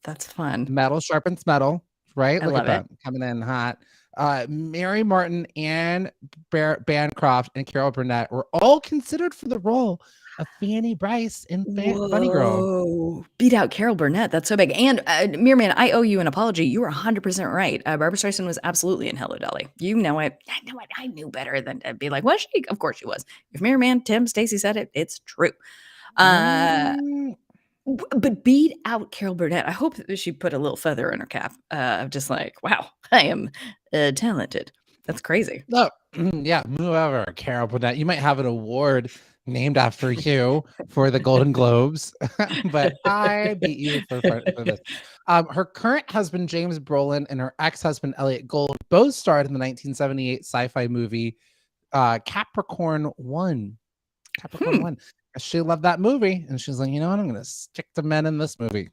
C: That's fun.
B: Metal sharpens metal, right?
C: I
B: Look
C: love
B: at that. Coming in hot. Mary Martin, Anne Bancroft, and Carol Burnett were all considered for the role of Fanny Bryce in Funny Girl.
C: Beat out Carol Burnett. That's so big. And Mirman, I owe you an apology. You were 100% right. Barbara Streisand was absolutely in Hello Dolly. You know it. I know it. I knew better than to be like, was she? Of course she was. If Mirman, Tim, Stacy said it, it's true. But beat out Carol Burnett. I hope that she put a little feather in her cap of just like, wow, I am talented. That's crazy.
B: No, yeah, move over, Carol Burnett. You might have an award named after you for the Golden Globes, but I beat you for this. Her current husband, James Brolin, and her ex-husband, Elliot Gould, both starred in the 1978 sci-fi movie Capricorn 1. Capricorn 1. She loved that movie, and she's like, you know what? I'm going to stick to men in this movie.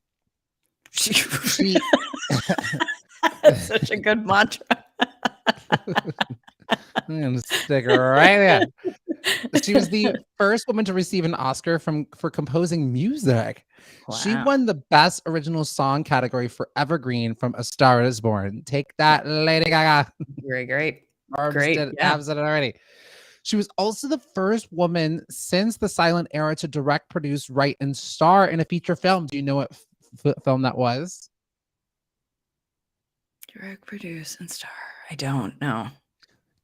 C: That's such a good mantra.
B: I'm going to stick right there. She was the first woman to receive an Oscar for composing music. Wow. She won the Best Original Song category for Evergreen from A Star Is Born. Take that, Lady Gaga.
C: Very great.
B: Great. Abs did it already. She was also the first woman since the silent era to direct, produce, write, and star in a feature film. Do you know what film that was?
C: Direct, produce, and star. I don't know.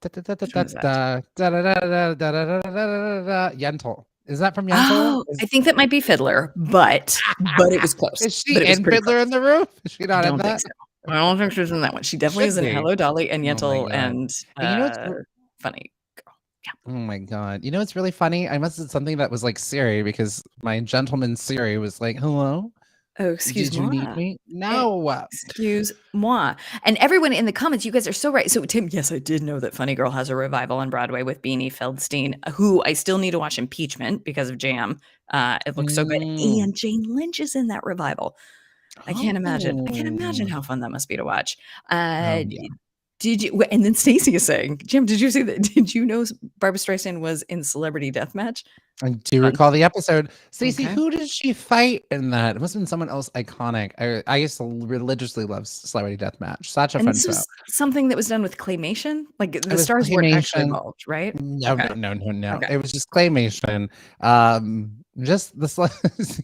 B: Yentl. Is that from Yentl?
C: Oh, I think that might be Fiddler, but it was close.
B: Is she in Fiddler in the Roof? Is she not in that?
C: I don't think she's in that one. She definitely is in Hello Dolly and Yentl and you know what's Funny Girl. Yeah.
B: Oh my God. You know what's really funny? I must have said something that was like Siri, because my gentleman Siri was like, hello?
C: Oh, excuse
B: you need me? No.
C: Excuse moi. And everyone in the comments, you guys are so right. So Tim, yes, I did know that Funny Girl has a revival on Broadway with Beanie Feldstein, who I still need to watch Impeachment because of Jam. It looks so good. And Jane Lynch is in that revival. I can't imagine how fun that must be to watch. Did you? And then Stacy is saying, Jim, did you see that? Did you know Barbara Streisand was in Celebrity Deathmatch?
B: I do recall the episode. Stacy, who did she fight in that? It must have been someone else iconic. I used to religiously love Celebrity Deathmatch. Such a fun show.
C: Something that was done with claymation? Like the stars weren't actually involved, right?
B: No. Okay. It was just claymation. Just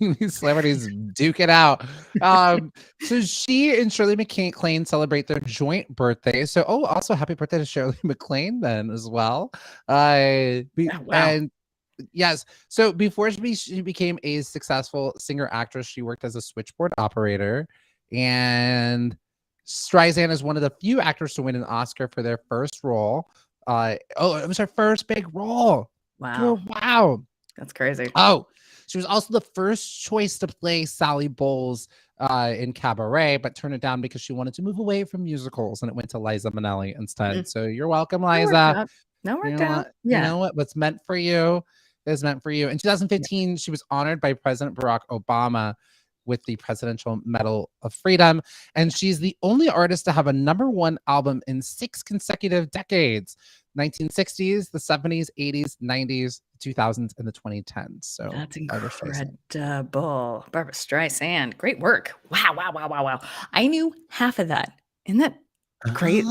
B: these celebrities duke it out. So she and Shirley MacLaine celebrate their joint birthday. So, also happy birthday to Shirley MacLaine then as well. Wow. And yes. So before she became a successful singer-actress, she worked as a switchboard operator. And Streisand is one of the few actors to win an Oscar for their first role. It was her first big role.
C: Wow. That's crazy.
B: She was also the first choice to play Sally Bowles in Cabaret, but turned it down because she wanted to move away from musicals, and it went to Liza Minnelli instead. So you're welcome, Liza.
C: No worked out.
B: You know what? What's meant for you is meant for you. In 2015, she was honored by President Barack Obama with the Presidential Medal of Freedom, and she's the only artist to have a #1 album in 6 consecutive decades: 1960s, the 70s, 80s, 90s, 2000s, and the 2010s. So
C: that's incredible. Barbara Streisand, great work. Wow. I knew half of that. Isn't that great?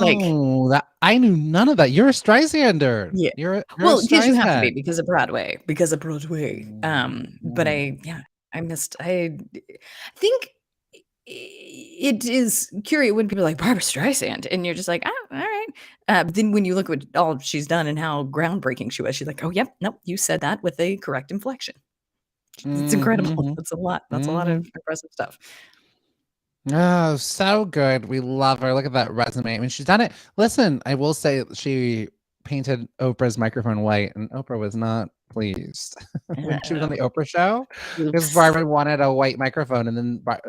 B: I knew none of that. You're a Streisander.
C: Yeah.
B: You're
C: because you have to be because of Broadway. But I missed. I think it is curious when people are like Barbara Streisand, and you're just like, all right. But then when you look at what all she's done and how groundbreaking she was, she's like, oh, yep, nope, you said that with the correct inflection. It's incredible.
B: Mm-hmm.
C: That's a lot. That's a lot of impressive stuff.
B: Oh, so good. We love her. Look at that resume. I mean, she's done it. Listen, I will say she painted Oprah's microphone white, and Oprah was not pleased when she was on the Oprah show because Barbara wanted a white microphone, and then right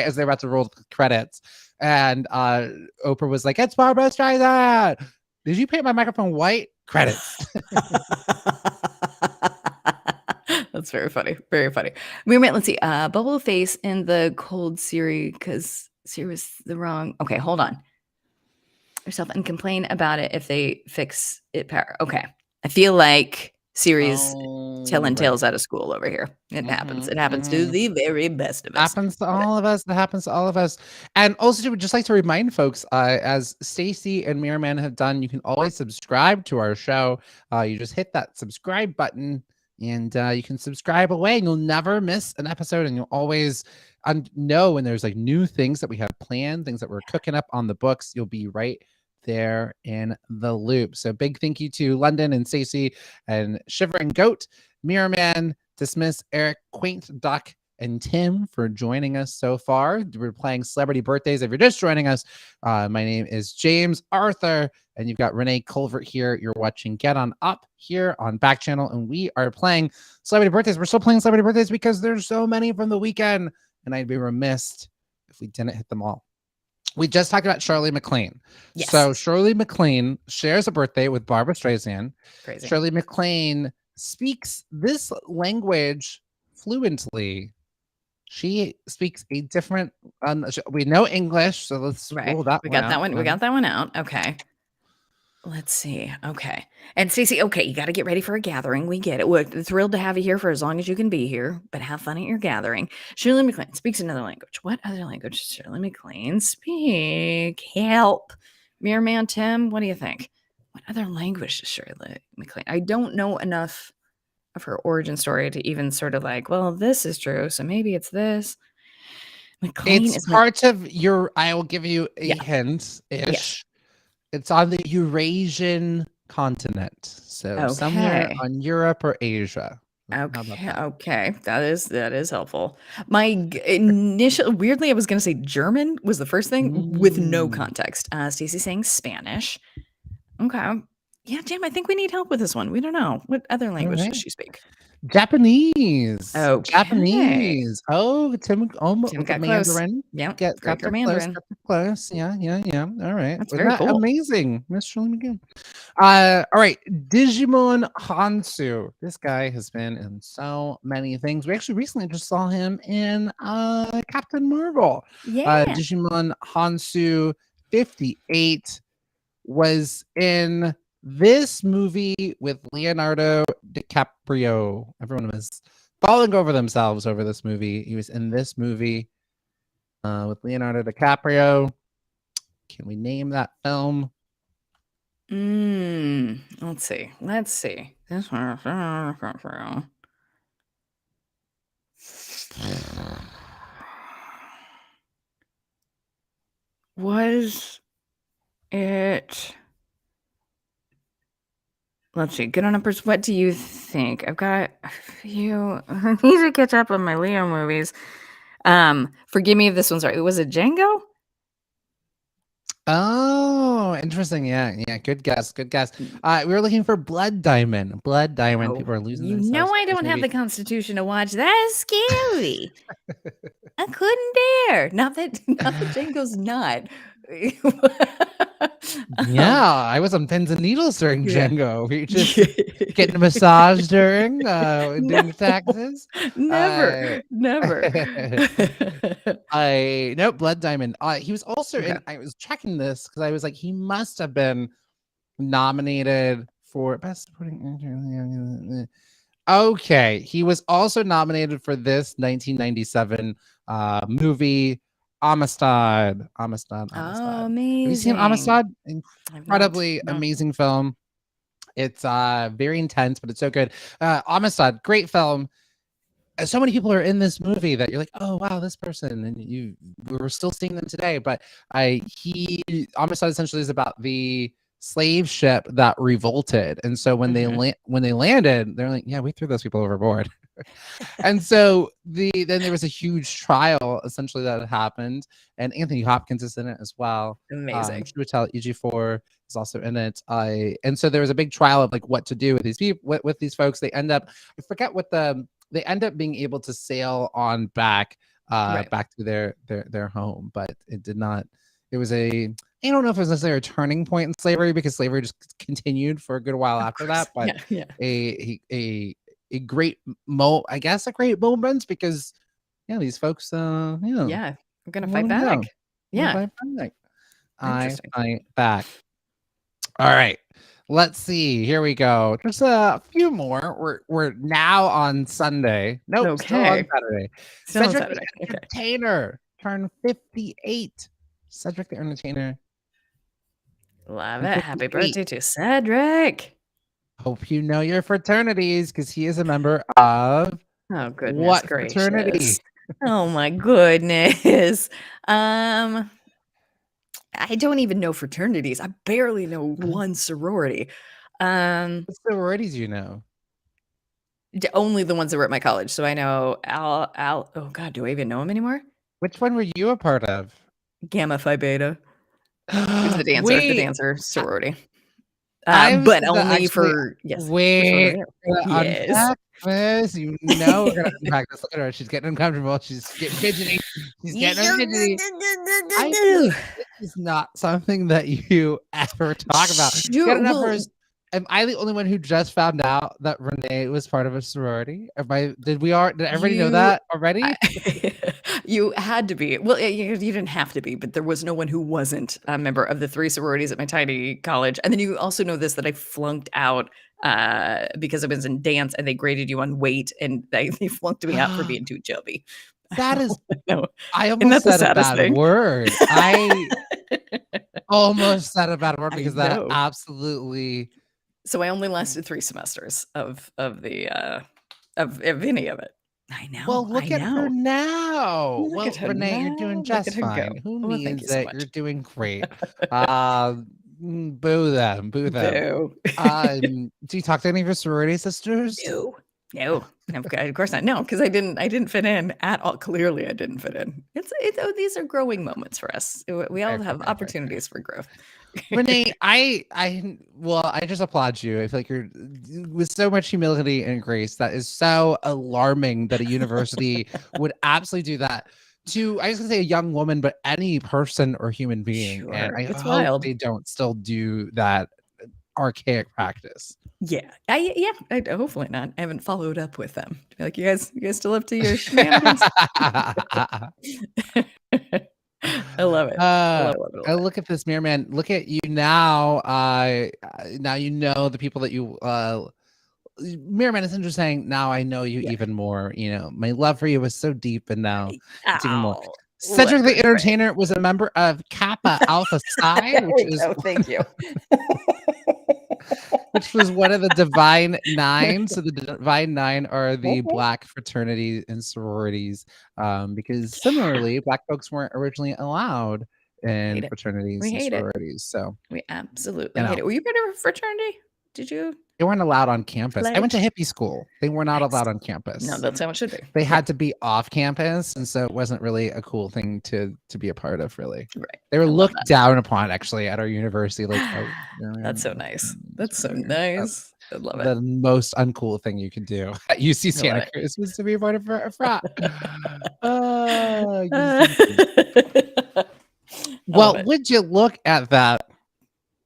B: as they were about to roll the credits, and Oprah was like, "It's Barbara Streisand. Did you paint my microphone white?" Credits.
C: That's very funny. Very funny. Let's see. Bubble face in the cold Siri because Siri was the wrong. Okay, hold on. Yourself and complain about it if they fix it. Power. Okay. I feel like Siri's telling tales out of school over here. It happens. It happens to the very best of us.
B: Happens to all of us. That happens to all of us. And also, we would just like to remind folks, as Stacey and Mirrorman have done, you can always subscribe to our show. You just hit that subscribe button, and you can subscribe away, and you'll never miss an episode, and you'll always know when there's like new things that we have planned, things that we're cooking up on the books. You'll be right there in the loop. So big thank you to London and Stacey and Shivering Goat, Mirrorman, Dismiss, Eric, Quaint, Duck, and Tim for joining us so far. We're playing Celebrity Birthdays. If you're just joining us, my name is James Arthur, and you've got Renee Culvert here. You're watching Get On Up here on Backchannel, and we are playing Celebrity Birthdays. We're still playing Celebrity Birthdays because there's so many from the weekend, and I'd be remiss if we didn't hit them all. We just talked about Shirley MacLaine. Yes. So Shirley MacLaine shares a birthday with Barbara Streisand. Crazy. Shirley MacLaine speaks this language fluently. She speaks a different. We know English, so let's roll that.
C: We got that one. We got that one out. Okay. Let's see. Okay. And Stacey, okay, you got to get ready for a gathering. We get it. We're thrilled to have you here for as long as you can be here, but have fun at your gathering. Shirley MacLaine speaks another language. What other language does Shirley MacLaine speak? Help. Mirrorman Tim, what do you think? What other language does Shirley MacLaine? I don't know enough of her origin story to even sort of like, well, this is true, so maybe it's this.
B: MacLaine it's part of your, I will give you a hint-ish. It's on the Eurasian continent, so somewhere on Europe or Asia.
C: Okay, that is helpful. My initial, weirdly, I was going to say German was the first thing with no context. Stacey saying Spanish. Okay, yeah, Jim, I think we need help with this one. We don't know what other language does she speak.
B: Japanese.
C: Okay.
B: Japanese. Oh, Tim got
C: Mandarin. Yeah, got Mandarin.
B: Close. Yeah. All right.
C: That's very cool.
B: Amazing, Miss Shirley MacLaine. All right. Digimon Hansu. This guy has been in so many things. We actually recently just saw him in Captain Marvel.
C: Yeah.
B: Digimon Hansu 58 was in this movie with Leonardo DiCaprio. Everyone was falling over themselves over this movie. He was in this movie with Leonardo DiCaprio. Can we name that film?
C: Let's see. This one. Was it? Let's see. Good on numbers. What do you think? I've got a few. I need to catch up on my Leo movies. Forgive me if this one's right. Was it Django?
B: Oh, interesting. Yeah. Good guess. We were looking for Blood Diamond. Oh, people are losing themselves.
C: You know I don't have the constitution to watch. That's scary. I couldn't dare. Not that Django's not.
B: Yeah, I was on pins and needles during Django. We just getting a massage during doing taxes.
C: Never.
B: Blood Diamond. He was also in. I was checking this because I was like, he must have been nominated for best supporting. Okay, he was also nominated for this 1997 movie. Amistad.
C: Oh, amazing.
B: Have you seen Amistad? Incredibly amazing film. It's very intense, but it's so good. Amistad, great film. So many people are in this movie that you're like, oh wow, this person, and we're still seeing them today. But Amistad essentially is about the slave ship that revolted. And so when they landed, they're like, yeah, we threw those people overboard. And so then there was a huge trial essentially that happened, and Anthony Hopkins is in it as well.
C: Amazing.
B: Chiwetel Ejiofor is also in it. And so there was a big trial of like what to do with these people, with these folks. They end up, I forget what they end up being able to sail on back back to their home, but it did not. It was I don't know if it was necessarily a turning point in slavery, because slavery just continued for a good while after that. But a great I guess a great moment, because these folks
C: we're gonna fight back.
B: I fight back. All right, let's see, here we go, just a few more. We're now on Sunday. Nope, still on Saturday. Cedric the Entertainer turned 58. Cedric the Entertainer,
C: love it. Happy birthday to Cedric.
B: Hope you know your fraternities, because he is a member of
C: what fraternity? Oh my goodness. I don't even know fraternities. I barely know one sorority.
B: What sororities you know?
C: Only the ones that were at my college. So I know Al. Oh God, do I even know him anymore?
B: Which one were you a part of?
C: Gamma Phi Beta. Who's the dancer? The dancer sorority. But only for
B: wait. Yes. This, we're gonna unpack this. Look at her. She's getting uncomfortable. She's getting fidgety. She's getting fidgety. This is not something that you ever talk about. Am I the only one who just found out that Renee was part of a sorority? Did everybody know that already?
C: You had to be. Well, you didn't have to be, but there was no one who wasn't a member of the 3 sororities at my tiny college. And then you also know this, that I flunked out because I was in dance, and they graded you on weight, and they flunked me out for being too chubby.
B: That is, I almost said a bad word. I almost said a bad word, because that absolutely.
C: So I only lasted 3 semesters of any of it. I know.
B: Well, look at her now.
C: Look at her
B: Renee,
C: now.
B: you're doing just fine. Who means that you're doing great? Boo them. Boo them. Do you talk to any of your sorority sisters?
C: No, of course not. No, because I didn't fit in at all. Clearly, I didn't fit in. These are growing moments for us. We all have opportunities for growth.
B: Renee, I just applaud you. I feel like you're with so much humility and grace. That is so alarming that a university would absolutely do that to, I was gonna say a young woman, but any person or human being.
C: Sure.
B: And I
C: It's
B: hope
C: wild.
B: they don't still do that archaic practice.
C: Yeah. Hopefully not. I haven't followed up with them. Be like, you guys still up to your shenanigans? I love it. I love it.
B: Look at this, Mirror Man. Look at you now. Now you know the people that you. Mirror Man is interesting. Now I know you even more. My love for you was so deep, and now it's even more. Cedric the Entertainer was a member of Kappa Alpha Psi, which is
C: thank you.
B: which was one of the Divine Nine. So the Divine Nine are the Black fraternities and sororities, because similarly, Black folks weren't originally allowed in fraternities and sororities. So
C: we absolutely hate it. Were you part of a fraternity? Did you?
B: They weren't allowed on campus. I went to hippie school. They were not allowed on campus.
C: No, that's how it should be.
B: They had to be off campus, and so it wasn't really a cool thing to be a part of, really.
C: Right.
B: They were looked down upon, actually, at our university. Like,
C: that's so nice. That's so nice. I love it.
B: The most uncool thing you could do at UC Santa Cruz was to be a part of a frat. Well, would you look at that?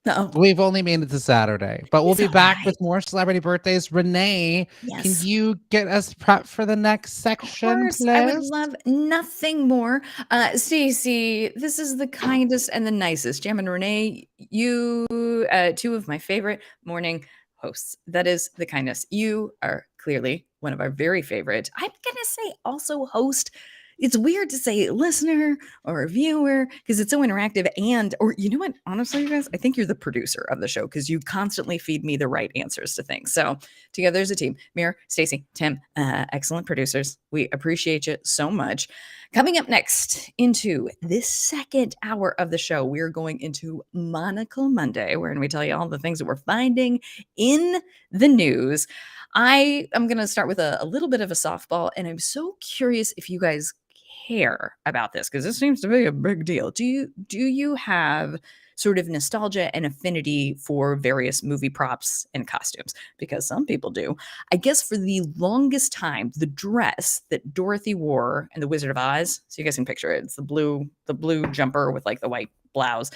C: No.
B: We've only made it to Saturday, but we'll be back with more celebrity birthdays. Renee, can you get us prepped for the next section,
C: of course,
B: please?
C: I would love nothing more. Cece, this is the kindest and the nicest. Jam and Renee, you, 2 of my favorite morning hosts. That is the kindness. You are clearly one of our very favorite. I'm going to say also host. it's weird to say listener or a viewer because it's so interactive. Or you know what? Honestly, you guys, I think you're the producer of the show because you constantly feed me the right answers to things. So together as a team, Mir, Stacy, Tim, excellent producers. We appreciate you so much. Coming up next into this second hour of the show, we're going into Monocle Monday, wherein we tell you all the things that we're finding in the news. I am going to start with a little bit of a softball, and I'm so curious if you guys care about this because this seems to be a big deal. Do you have sort of nostalgia and affinity for various movie props and costumes? Because some people do. I guess for the longest time, the dress that Dorothy wore in The Wizard of Oz, so you guys can picture it, it's the blue jumper with like the white blouse,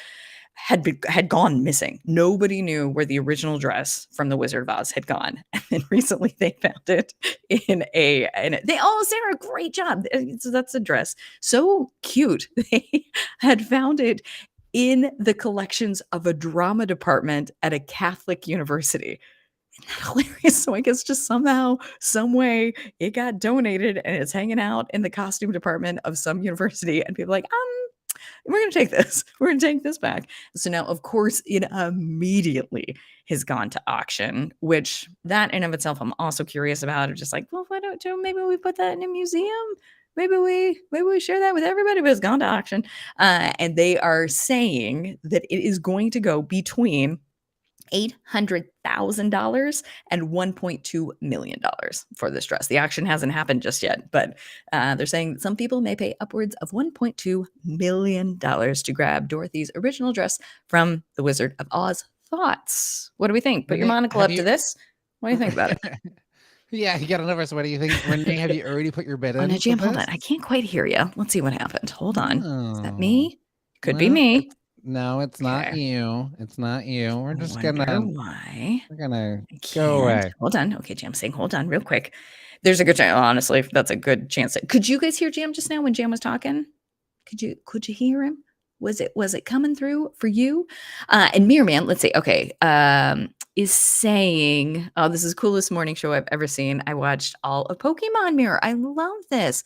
C: had gone missing. Nobody knew where the original dress from The Wizard of Oz had gone. And then recently they found it Sarah, great job. So that's a dress. So cute. They had found it in the collections of a drama department at a Catholic university. Isn't that hilarious? So I guess just somehow, some way, it got donated and it's hanging out in the costume department of some university. And people are like, we're going to take this. We're going to take this back. So now, of course, it immediately has gone to auction, which that in of itself, I'm also curious about. Just like, well, why don't maybe we put that in a museum? Maybe we share that with everybody, but it's gone to auction. And they are saying that it is going to go between $800,000 and $1.2 million for this dress. The auction hasn't happened just yet, but they're saying that some people may pay upwards of $1.2 million to grab Dorothy's original dress from The Wizard of Oz. Thoughts? What do we think? Put your monocle up to this. What do you think about it?
B: Yeah, you got another. So what do you think, Renee? Have you already put your bid in?
C: Oh, no, Jam, hold on. I can't quite hear you. Let's see what happened. Hold on. Is that me? Could be me.
B: No, it's not you. It's not you. We're just gonna
C: why.
B: We're gonna go away.
C: Hold on. Okay, Jam, saying hold on real quick. There's a good chance. Honestly, that's a good chance. Could you guys hear Jam just now when Jam was talking? Could you hear him? Was it coming through for you? And Mirror Man, let's see. Okay, is saying, oh, this is the coolest morning show I've ever seen. I watched all of Pokemon Mirror. I love this.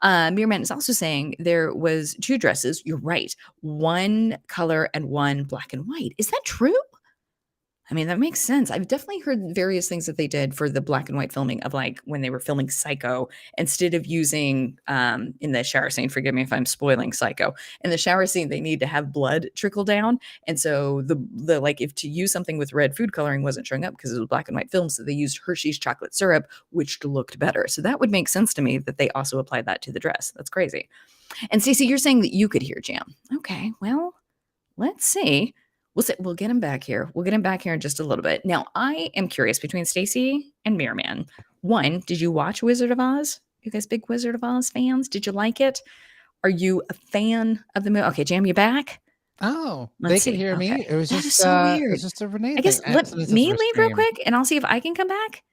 C: Mirror Man is also saying there was 2 dresses. You're right. One color and one black and white. Is that true? I mean, that makes sense. I've definitely heard various things that they did for the black and white filming of like when they were filming Psycho, instead of using in the shower scene, forgive me if I'm spoiling Psycho, in the shower scene, they need to have blood trickle down. And so the like if to use something with red food coloring wasn't showing up because it was black and white film. So they used Hershey's chocolate syrup, which looked better. So that would make sense to me that they also applied that to the dress. That's crazy. And Cece, you're saying that you could hear Jam. Okay, well, let's see. We'll get him back here. We'll get him back here in just a little bit. Now, I am curious between Stacy and Mirror Man. One, did you watch Wizard of Oz? You guys big Wizard of Oz fans? Did you like it? Are you a fan of the movie? Okay, Jam, you back?
B: Oh, they can hear me. It was just
C: so weird.
B: It was just a Renee.
C: I guess let me leave real quick, and I'll see if I can come back.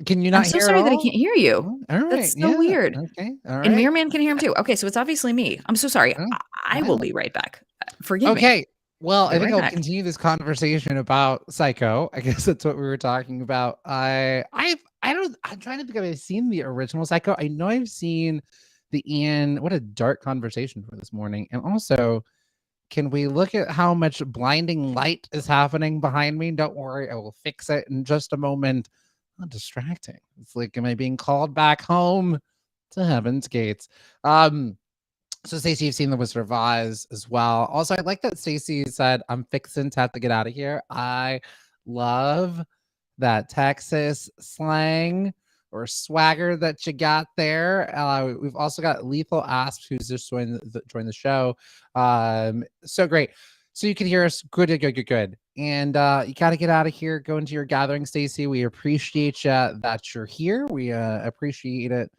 B: Can you not
C: I'm so
B: hear
C: sorry
B: at
C: that I
B: all?
C: can't hear you.
B: All right.
C: That's so weird.
B: Okay. All right.
C: And Mirror Man can hear him too. Okay, so it's obviously me. I'm so sorry. I will be right back. Forgive me.
B: Okay. Well, I think
C: right
B: I'll continue this conversation about Psycho. I guess that's what we were talking about. I'm trying to think if I've seen the original Psycho. I know I've seen the Ian. What a dark conversation for this morning. And also, can we look at how much blinding light is happening behind me? Don't worry, I will fix it in just a moment. Not distracting. It's like, am I being called back home to heaven's gates? So Stacey, you've seen The Wizard of Oz as well. Also, I like that Stacey said, I'm fixing to have to get out of here. I love that Texas slang or swagger that you got there. We've also got Lethal Asp, who's just joined the show. So great. So you can hear us. Good. And you got to get out of here. Go into your gathering, Stacey. We appreciate you that you're here. We appreciate it.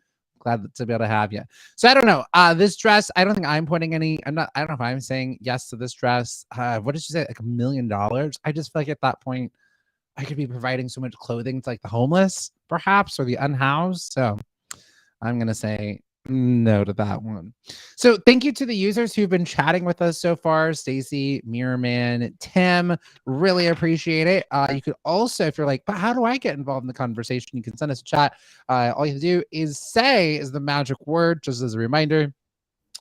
B: Glad to be able to have you. So I don't know. This dress, I don't think I'm putting any. I don't know if I'm saying yes to this dress. What did you say? Like $1 million? I just feel like at that point, I could be providing so much clothing to like the homeless, perhaps, or the unhoused. So I'm gonna say no to that one. So thank you to the users who've been chatting with us so far. Stacy, Mirrorman, Tim, really appreciate it. You could also, if you're like, but how do I get involved in the conversation? You can send us a chat. All you have to do is say is the magic word, just as a reminder.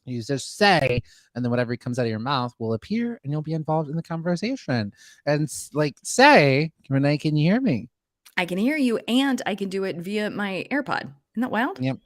B: You just say, and then whatever comes out of your mouth will appear, and you'll be involved in the conversation. And like, say, Renee, can you hear me?
C: I can hear you, and I can do it via my AirPod. Isn't that wild?
B: Yep.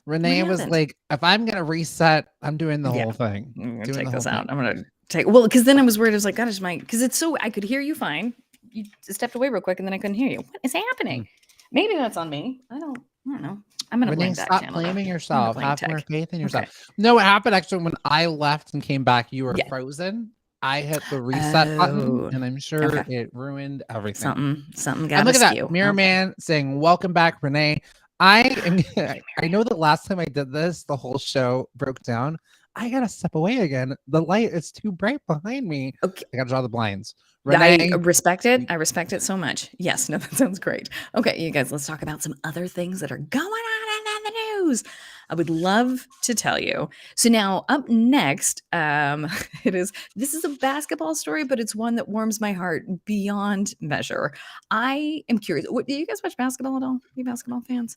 B: Renee was like, if I'm gonna reset, I'm doing the whole thing.
C: I'm gonna take this out. I'm gonna take because then I was worried. I was like, God, it's my because it's so I could hear you fine. You stepped away real quick, and then I couldn't hear you. What is happening? Maybe that's on me. I don't know. I'm gonna blame
B: stop
C: Backchannel.
B: blaming yourself. Have more faith in yourself. Okay. No, what happened actually when I left and came back, you were frozen. I hit the reset button, and I'm sure it ruined everything.
C: Something got.
B: And look at that Mirror Man saying, "Welcome back, Renee." I know that last time I did this, the whole show broke down. I gotta step away again. The light is too bright behind me. Okay. I gotta draw the blinds.
C: Renee, I respect it. I respect it so much. Yes, no, that sounds great. Okay, you guys, let's talk about some other things that are going on in the news. I would love to tell you. So now up next, this is a basketball story, but it's one that warms my heart beyond measure. I am curious. Do you guys watch basketball at all? Are you basketball fans?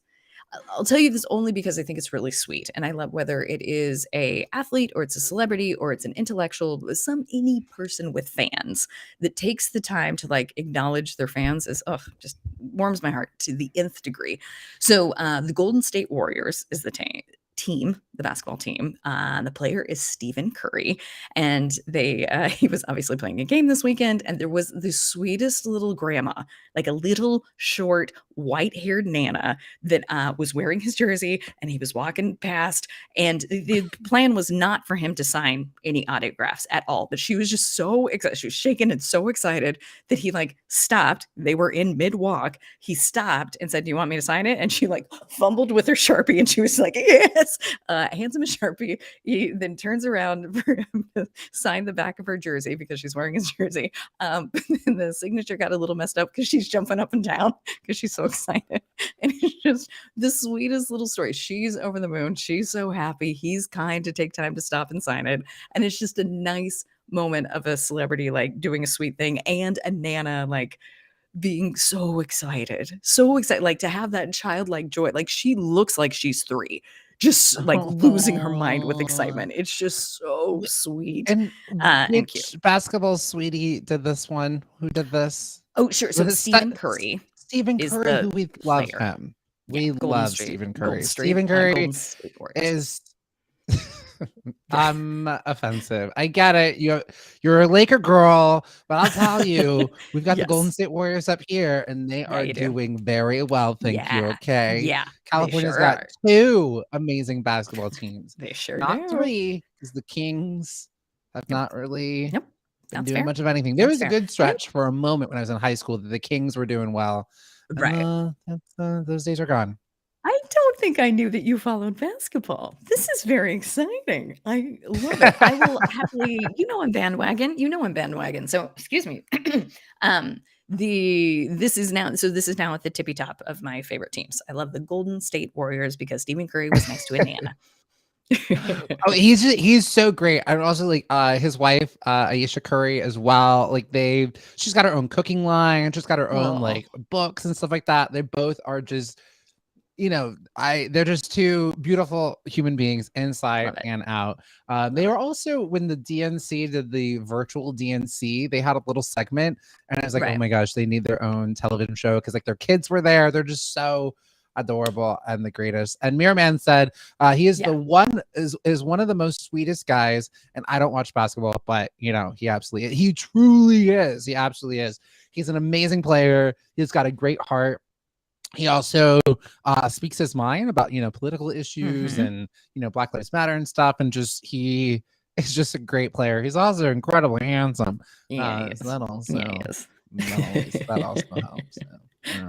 C: I'll tell you this only because I think it's really sweet. And I love whether it is a athlete or it's a celebrity or it's an intellectual, any person with fans that takes the time to like acknowledge their fans is, just warms my heart to the nth degree. So the Golden State Warriors is the team, the basketball team. The player is Stephen Curry, and he was obviously playing a game this weekend, and there was the sweetest little grandma, like a little short white-haired nana that was wearing his jersey, and he was walking past, and the plan was not for him to sign any autographs at all, but she was just so excited. She was shaking and so excited that he like stopped. They were in mid-walk. He stopped and said, "Do you want me to sign it?" And she like fumbled with her Sharpie, and she was like, "Yes." Hands him a Sharpie. He then turns around for him to sign the back of her jersey because she's wearing his jersey. And the signature got a little messed up because she's jumping up and down because she's so excited. And it's just the sweetest little story. She's over the moon. She's so happy. He's kind to take time to stop and sign it. And it's just a nice moment of a celebrity like doing a sweet thing and a nana like being so excited, like to have that childlike joy. Like she looks like she's 3, just like losing her mind with excitement. It's just so sweet.
B: And which basketball sweetie did this one? Who did this?
C: Oh, sure. So Stephen Curry.
B: Stephen Curry, who we love him. We love Stephen Curry. Stephen Curry is I'm offensive. I get it. You're a Laker girl, but I'll tell you, we've got the Golden State Warriors up here, and they are doing very well. Thank you. Okay.
C: Yeah.
B: California's got 2 amazing basketball teams.
C: They sure
B: not
C: do.
B: 3, because the Kings have not really been doing
C: fair.
B: Much of anything. There was a good stretch for a moment when I was in high school that the Kings were doing well.
C: Right.
B: Those days are gone.
C: I don't think I knew that you followed basketball. This is very exciting. I love it. I will happily, I'm bandwagon. So, excuse me. This is now at the tippy top of my favorite teams. I love the Golden State Warriors because Stephen Curry was next to a nana.
B: He's so great. And also like his wife Ayesha Curry as well. Like she's got her own cooking line, she's got her own like books and stuff like that. They both are just they're just 2 beautiful human beings inside and out. They were also, when the DNC did the virtual DNC, they had a little segment, and I was like, oh my gosh, they need their own television show because like their kids were there. They're just so adorable and the greatest. And Mirror Man said he is is one of the most sweetest guys. And I don't watch basketball, but he truly is. He absolutely is. He's an amazing player. He's got a great heart. He also speaks his mind about, political issues and, Black Lives Matter and stuff. And he is just a great player. He's also incredibly handsome.
C: Yes.
B: So that also helps.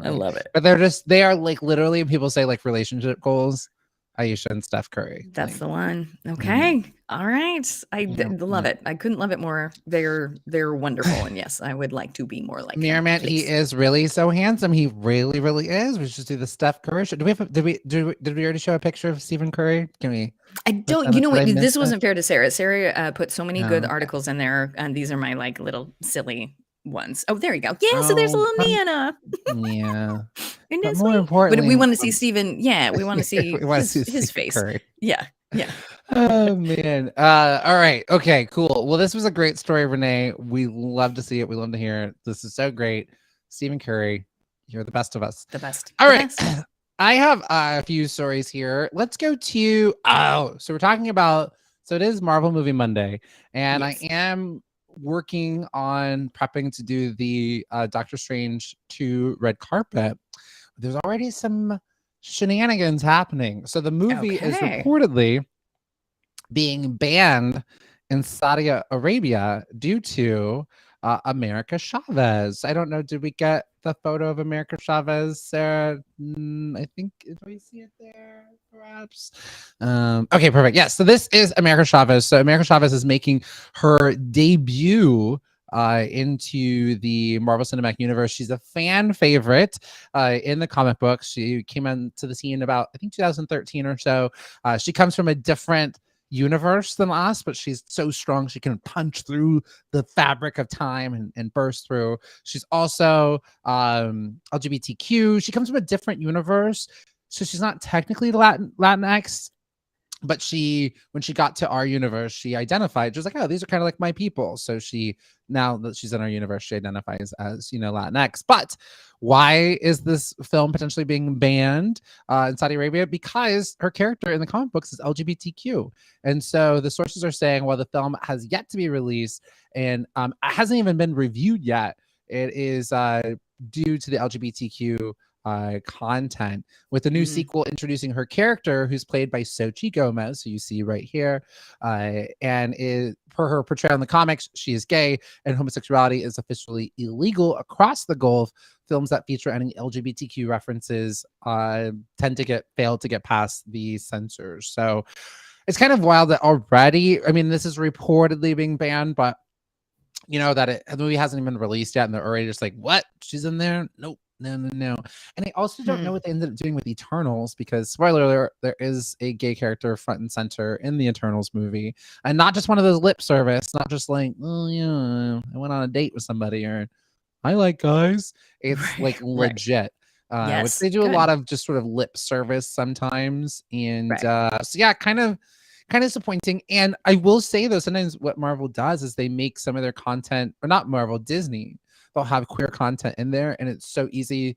C: I love it.
B: But they are like literally, people say like relationship goals. Ayesha and Steph Curry.
C: That's the one. Okay. All right. I love it. I couldn't love it more. They're wonderful. And yes, I would like to be more like
B: Mirror Man. He is really so handsome. He really, really is. We should do the Steph Curry show. Did we already show a picture of Stephen Curry? Can we?
C: I don't. This wasn't fair to Sarah. Sarah put so many good articles in there, and these are my like little silly ones. Oh, there you go. Yeah, so there's a little Nana.
B: Yeah.
C: But more importantly, but we want to see Stephen. Yeah, we want to see his face.
B: Curry.
C: Yeah. Yeah.
B: Oh man. All right. Okay, cool. Well, this was a great story, Renee. We love to see it. We love to hear it. This is so great. Stephen Curry, you're the best of us.
C: The best.
B: All
C: The
B: right.
C: best.
B: I have a few stories here. Let's go to so we're talking about so it is Marvel Movie Monday, and
C: Yes.
B: I am working on prepping to do the Doctor Strange 2 red carpet. There's already some shenanigans happening. So the movie is
C: Okay.
B: reportedly being banned in Saudi Arabia due to America Chavez. I don't know. Did we get the photo of America Chavez, Sarah? I think, do we see it there? Perhaps. Okay, perfect. Yes. So this is America Chavez. So America Chavez is making her debut into the Marvel Cinematic Universe. She's a fan favorite in the comic books. She came into the scene about, I think, 2013 or so. She comes from a different universe than us, but she's so strong she can punch through the fabric of time and burst through. She's also LGBTQ. She comes from a different universe, so she's not technically Latinx, but when she got to our universe, she identified. She was like, "Oh, these are kind of like my people." So now that she's in our universe, she identifies as Latinx. But why is this film potentially being banned in Saudi Arabia? Because her character in the comic books is LGBTQ, and so the sources are saying, well, the film has yet to be released and hasn't even been reviewed yet. It is due to the LGBTQ content, with the new sequel introducing her character, who's played by Xochitl Gomez, who you see right here, and per her portrayal in the comics, she is gay, and homosexuality is officially illegal across the Gulf. Films that feature any LGBTQ references tend to fail to get past the censors. So it's kind of wild that already, I mean, this is reportedly being banned, but that the movie hasn't even been released yet, and they're already just like, what? She's in there? Nope. No. And I also don't know what they ended up doing with Eternals, because spoiler alert, there is a gay character front and center in the Eternals movie, and not just one of those lip service, not just like, oh yeah, I went on a date with somebody, or I like guys. It's like legit.
C: Yes,
B: which they do a lot of just sort of lip service sometimes, and so yeah, kind of disappointing. And I will say though, sometimes what Marvel does is they make some of their content, or not Marvel, Disney, they'll have queer content in there, and it's so easy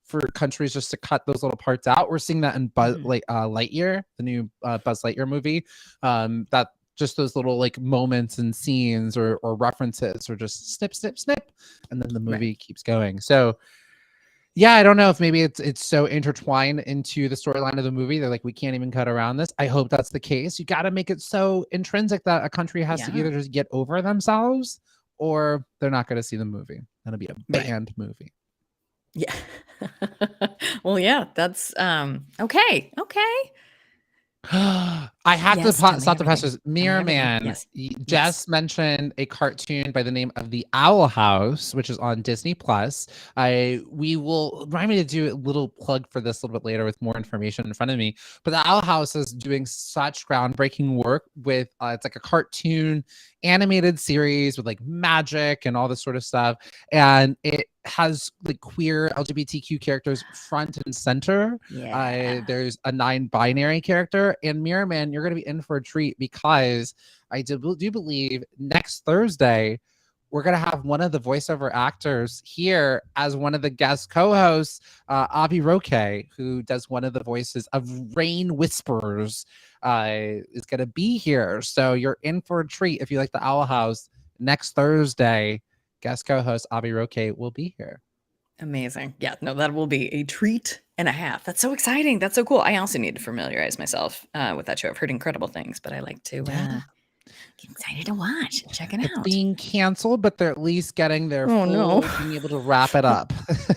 B: for countries just to cut those little parts out. We're seeing that in Lightyear, the new Buzz Lightyear movie, that just those little like moments and scenes or references or just snip, and then the movie keeps going. So yeah, I don't know if maybe it's so intertwined into the storyline of the movie. They're like, we can't even cut around this. I hope that's the case. You got to make it so intrinsic that a country has to either just get over themselves, or they're not going to see the movie. That'll be a banned movie.
C: Yeah. Well, yeah, that's okay.
B: I have to stop the pressures. Mirror Man
C: just
B: mentioned a cartoon by the name of The Owl House, which is on Disney Plus. We will remind me to do a little plug for this a little bit later with more information in front of me. But The Owl House is doing such groundbreaking work with it's like a cartoon animated series with like magic and all this sort of stuff, and it has like queer LGBTQ characters front and center. There's a non-binary character, and Mirror Man, you're going to be in for a treat, because I do believe next Thursday we're going to have one of the voiceover actors here as one of the guest co-hosts, Avi Roque, who does one of the voices of Rain Whisperers, is going to be here. So you're in for a treat if you like the Owl House. Next Thursday, guest co-host Avi Roque will be here.
C: Amazing. Yeah, no, that will be a treat and a half. That's so exciting. That's so cool. I also need to familiarize myself with that show. I've heard incredible things, but I like to get excited to watch and check it out.
B: It's being canceled, but they're at least getting their being able to wrap it up.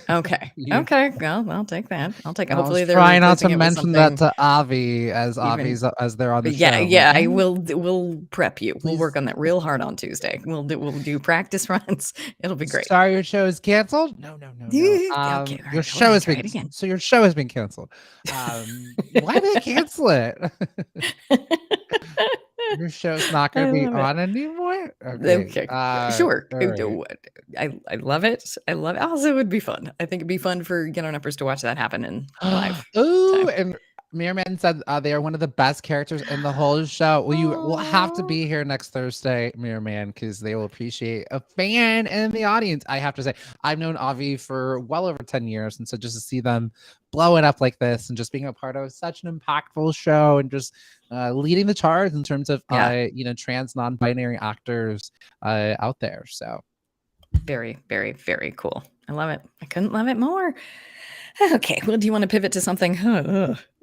C: Okay. Okay. Well, I'll take that. Hopefully they're
B: trying not to mention that to Avi as they're on the show.
C: Yeah, I will. We'll prep you. We'll work on that real hard on Tuesday. We'll do practice runs. It'll be great.
B: Sorry, your show is canceled? No.
C: Okay,
B: your show has been so your show has been canceled. Why did they cancel it? Your show's not going to be on anymore?
C: Okay. Sure.
B: Right.
C: I love it. Also, it would be fun. I think it'd be fun for Get On Uppers to watch that happen in live.
B: Ooh, and Mirman said they are one of the best characters in the whole show. Well, you will have to be here next Thursday, Mirman, because they will appreciate a fan in the audience. I have to say, I've known Avi for well over 10 years. And so just to see them blow it up like this and just being a part of such an impactful show and just leading the charge in terms of, trans non-binary actors out there. So
C: very, very, very cool. I love it. I couldn't love it more. Okay, well, do you want to pivot to something?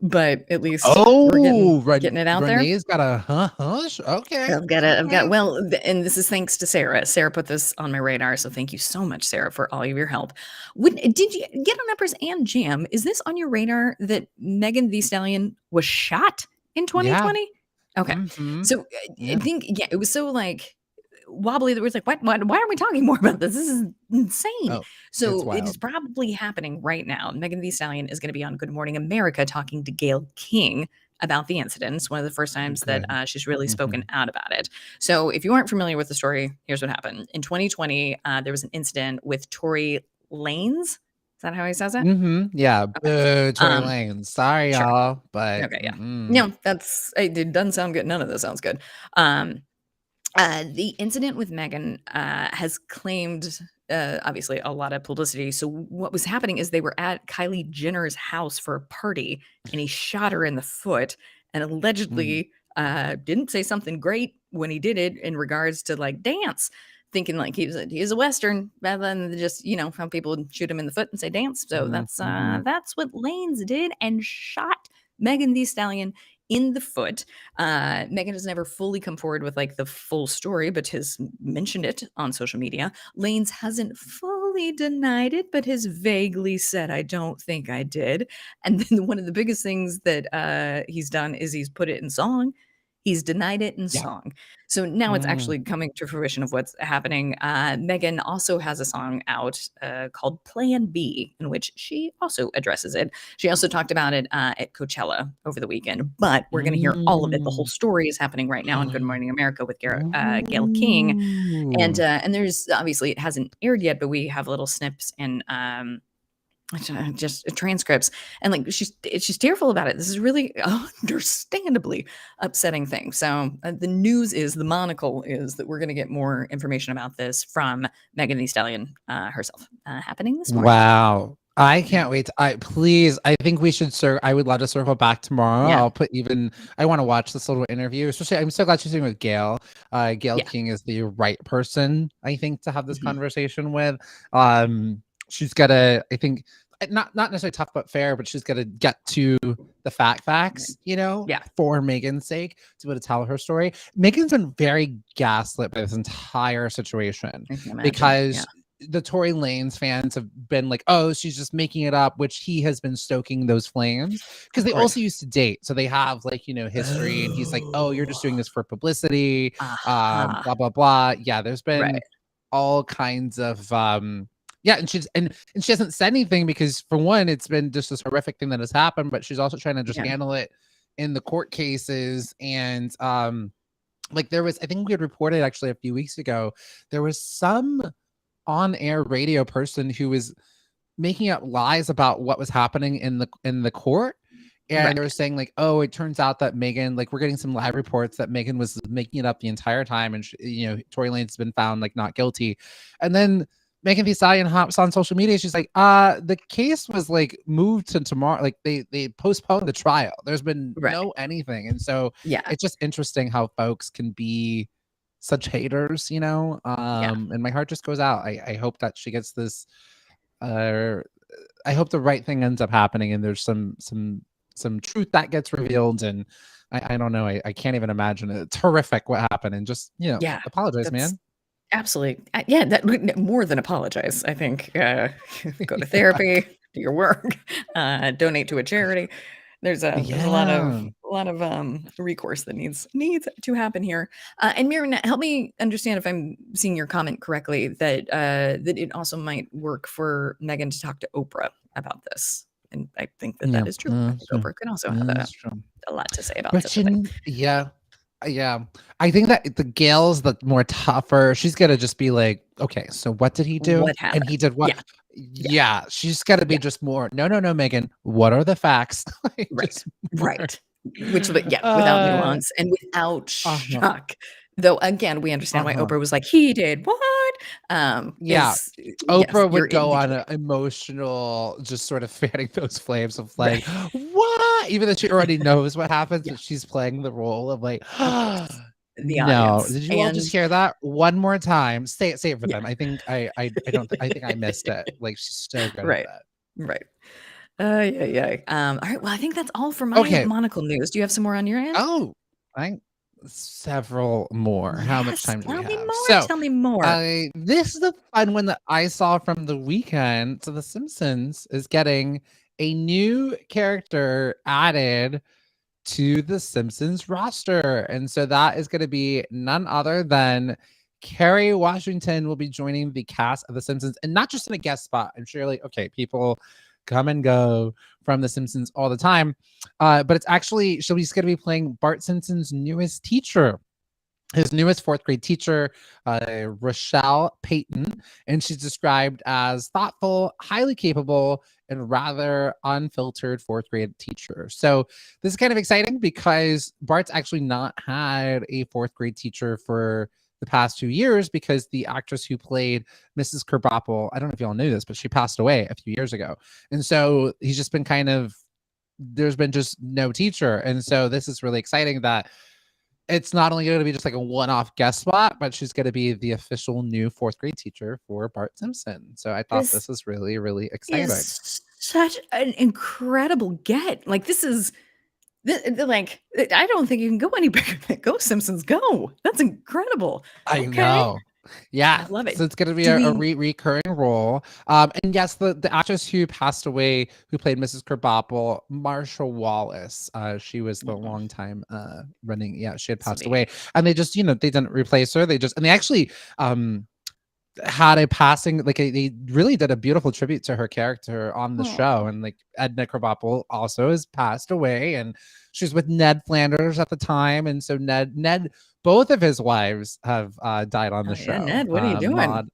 C: But at least we're getting it out there.
B: Renee's got a hush. Okay,
C: I've got. Well, and this is thanks to Sarah. Sarah put this on my radar, so thank you so much, Sarah, for all of your help. Did you get on Uppers and Jam? Is this on your radar that Megan Thee Stallion was shot in 2020? Yeah. Okay, so I think it was so like wobbly that was like, why aren't we talking more about this? This is insane. So it is probably happening right now. Megan Thee Stallion is going to be on Good Morning America talking to Gayle King about the incidents. One of the first times that she's really spoken out about it. So if you aren't familiar with the story, here's what happened. In 2020, there was an incident with Tory Lanez. Is that how he says it?
B: Yeah. Okay. Tory Lanez. Sorry, y'all. But
C: okay, yeah. No, it doesn't sound good. None of this sounds good. The incident with Megan has claimed, obviously, a lot of publicity. So what was happening is they were at Kylie Jenner's house for a party, and he shot her in the foot and allegedly didn't say something great when he did it in regards to like dance, thinking like he's a Western rather than just, how people would shoot him in the foot and say dance. So that's what Lanez did and shot Megan Thee Stallion in the foot. Megan has never fully come forward with like the full story, but has mentioned it on social media. Lanez hasn't fully denied it, but has vaguely said, I don't think I did. And then one of the biggest things that he's done is he's put it in song. He's denied it in song. So now it's actually coming to fruition of what's happening. Megan also has a song out called Plan B, in which she also addresses it. She also talked about it at Coachella over the weekend, but we're going to hear all of it. The whole story is happening right now on Good Morning America with Gayle King. And there's, obviously, it hasn't aired yet, but we have little snips and just transcripts, and like she's tearful about it. This is really understandably upsetting thing. So the news is, the monocle is that we're going to get more information about this from Megan Thee Stallion herself, happening this morning.
B: Wow, I can't wait. I think we should I would love to circle back tomorrow. I want to watch this little interview, especially I'm so glad she's doing with Gayle. Gayle King is the right person, I think, to have this conversation with. She's got to, I think, not necessarily tough but fair, but she's got to get to the facts, for Megan's sake, to be able to tell her story. Megan's been very gaslit by this entire situation because the Tory Lanez fans have been like, oh, she's just making it up, which he has been stoking those flames because they also used to date. So they have like, history, and he's like, oh, you're just doing this for publicity, blah, blah, blah. Yeah, there's been all kinds of and she hasn't said anything because, for one, it's been just this horrific thing that has happened, but she's also trying to just handle it in the court cases. And like there was, I think we had reported actually a few weeks ago, there was some on-air radio person who was making up lies about what was happening in the court. And they were saying like, oh, it turns out that Megan, like, we're getting some live reports that Megan was making it up the entire time, and Tory Lanez has been found like not guilty. And then Megan Thee Stallion hops on social media. She's like, the case was like moved to tomorrow. Like they postponed the trial. There's been no anything. And so it's just interesting how folks can be such haters, and my heart just goes out. I hope that she gets this, I hope the right thing ends up happening and there's some truth that gets revealed. And I don't know. I can't even imagine it. It's horrific what happened, and just, apologize, man.
C: Absolutely. That more than apologize. I think go to therapy, do your work, donate to a charity. There's a lot of recourse that needs to happen here. And Miriam, help me understand if I'm seeing your comment correctly, that it also might work for Megan to talk to Oprah about this. And I think that is true. I think Oprah can also have a lot to say about this.
B: Yeah, I think that the Gayle's the more tougher. She's gonna just be like, okay, so what did he do?
C: What happened?
B: And he did what? Yeah, she's got to be just more. No, Megan. What are the facts?
C: Right. Right. Which, without nuance and without shock. Though, again, we understand why Oprah was like, he did what?
B: Oprah would go on an emotional, just sort of fanning those flames of like, what? Even though she already knows what happens, but she's playing the role of like,
C: the
B: no.
C: audience.
B: Did you all just hear that one more time? Say it for them. I think I think I missed it. Like, she's so good at that.
C: Right. All right. Well, I think that's all for my monocle news. Do you have some more on your end?
B: Oh, several more. How much time do we have?
C: Tell me more.
B: This is a fun one that I saw from the weekend. So The Simpsons is getting a new character added to the Simpsons roster. And so that is going to be none other than Kerry Washington will be joining the cast of The Simpsons, and not just in a guest spot. I'm sure people come and go from The Simpsons all the time. But it's actually, she's going to be playing Bart Simpson's newest teacher, his newest fourth grade teacher, Rochelle Payton. And she's described as thoughtful, highly capable, and rather unfiltered fourth grade teacher. So this is kind of exciting because Bart's actually not had a fourth grade teacher for the past 2 years, because the actress who played Mrs. Krabappel, I don't know if y'all knew this, but she passed away a few years ago. And so he's just been there's been just no teacher. And so this is really exciting that it's not only going to be just like a one-off guest spot, but she's going to be the official new fourth grade teacher for Bart Simpson. So I thought this was really, really exciting.
C: Such an incredible get. This is I don't think you can go any bigger than Go Simpsons Go. That's incredible.
B: I know. Yeah,
C: I love it.
B: So it's going to be a recurring role. And yes, the actress who passed away, who played Mrs. Krabappel, Marsha Wallace, she was the long time running. Yeah, she had passed away, and they just, they didn't replace her. They actually had a passing, they really did a beautiful tribute to her character on the show. And Edna Krabappel also has passed away, and she was with Ned Flanders at the time. And so Ned, both of his wives have died on the show.
C: Ned, what are you doing?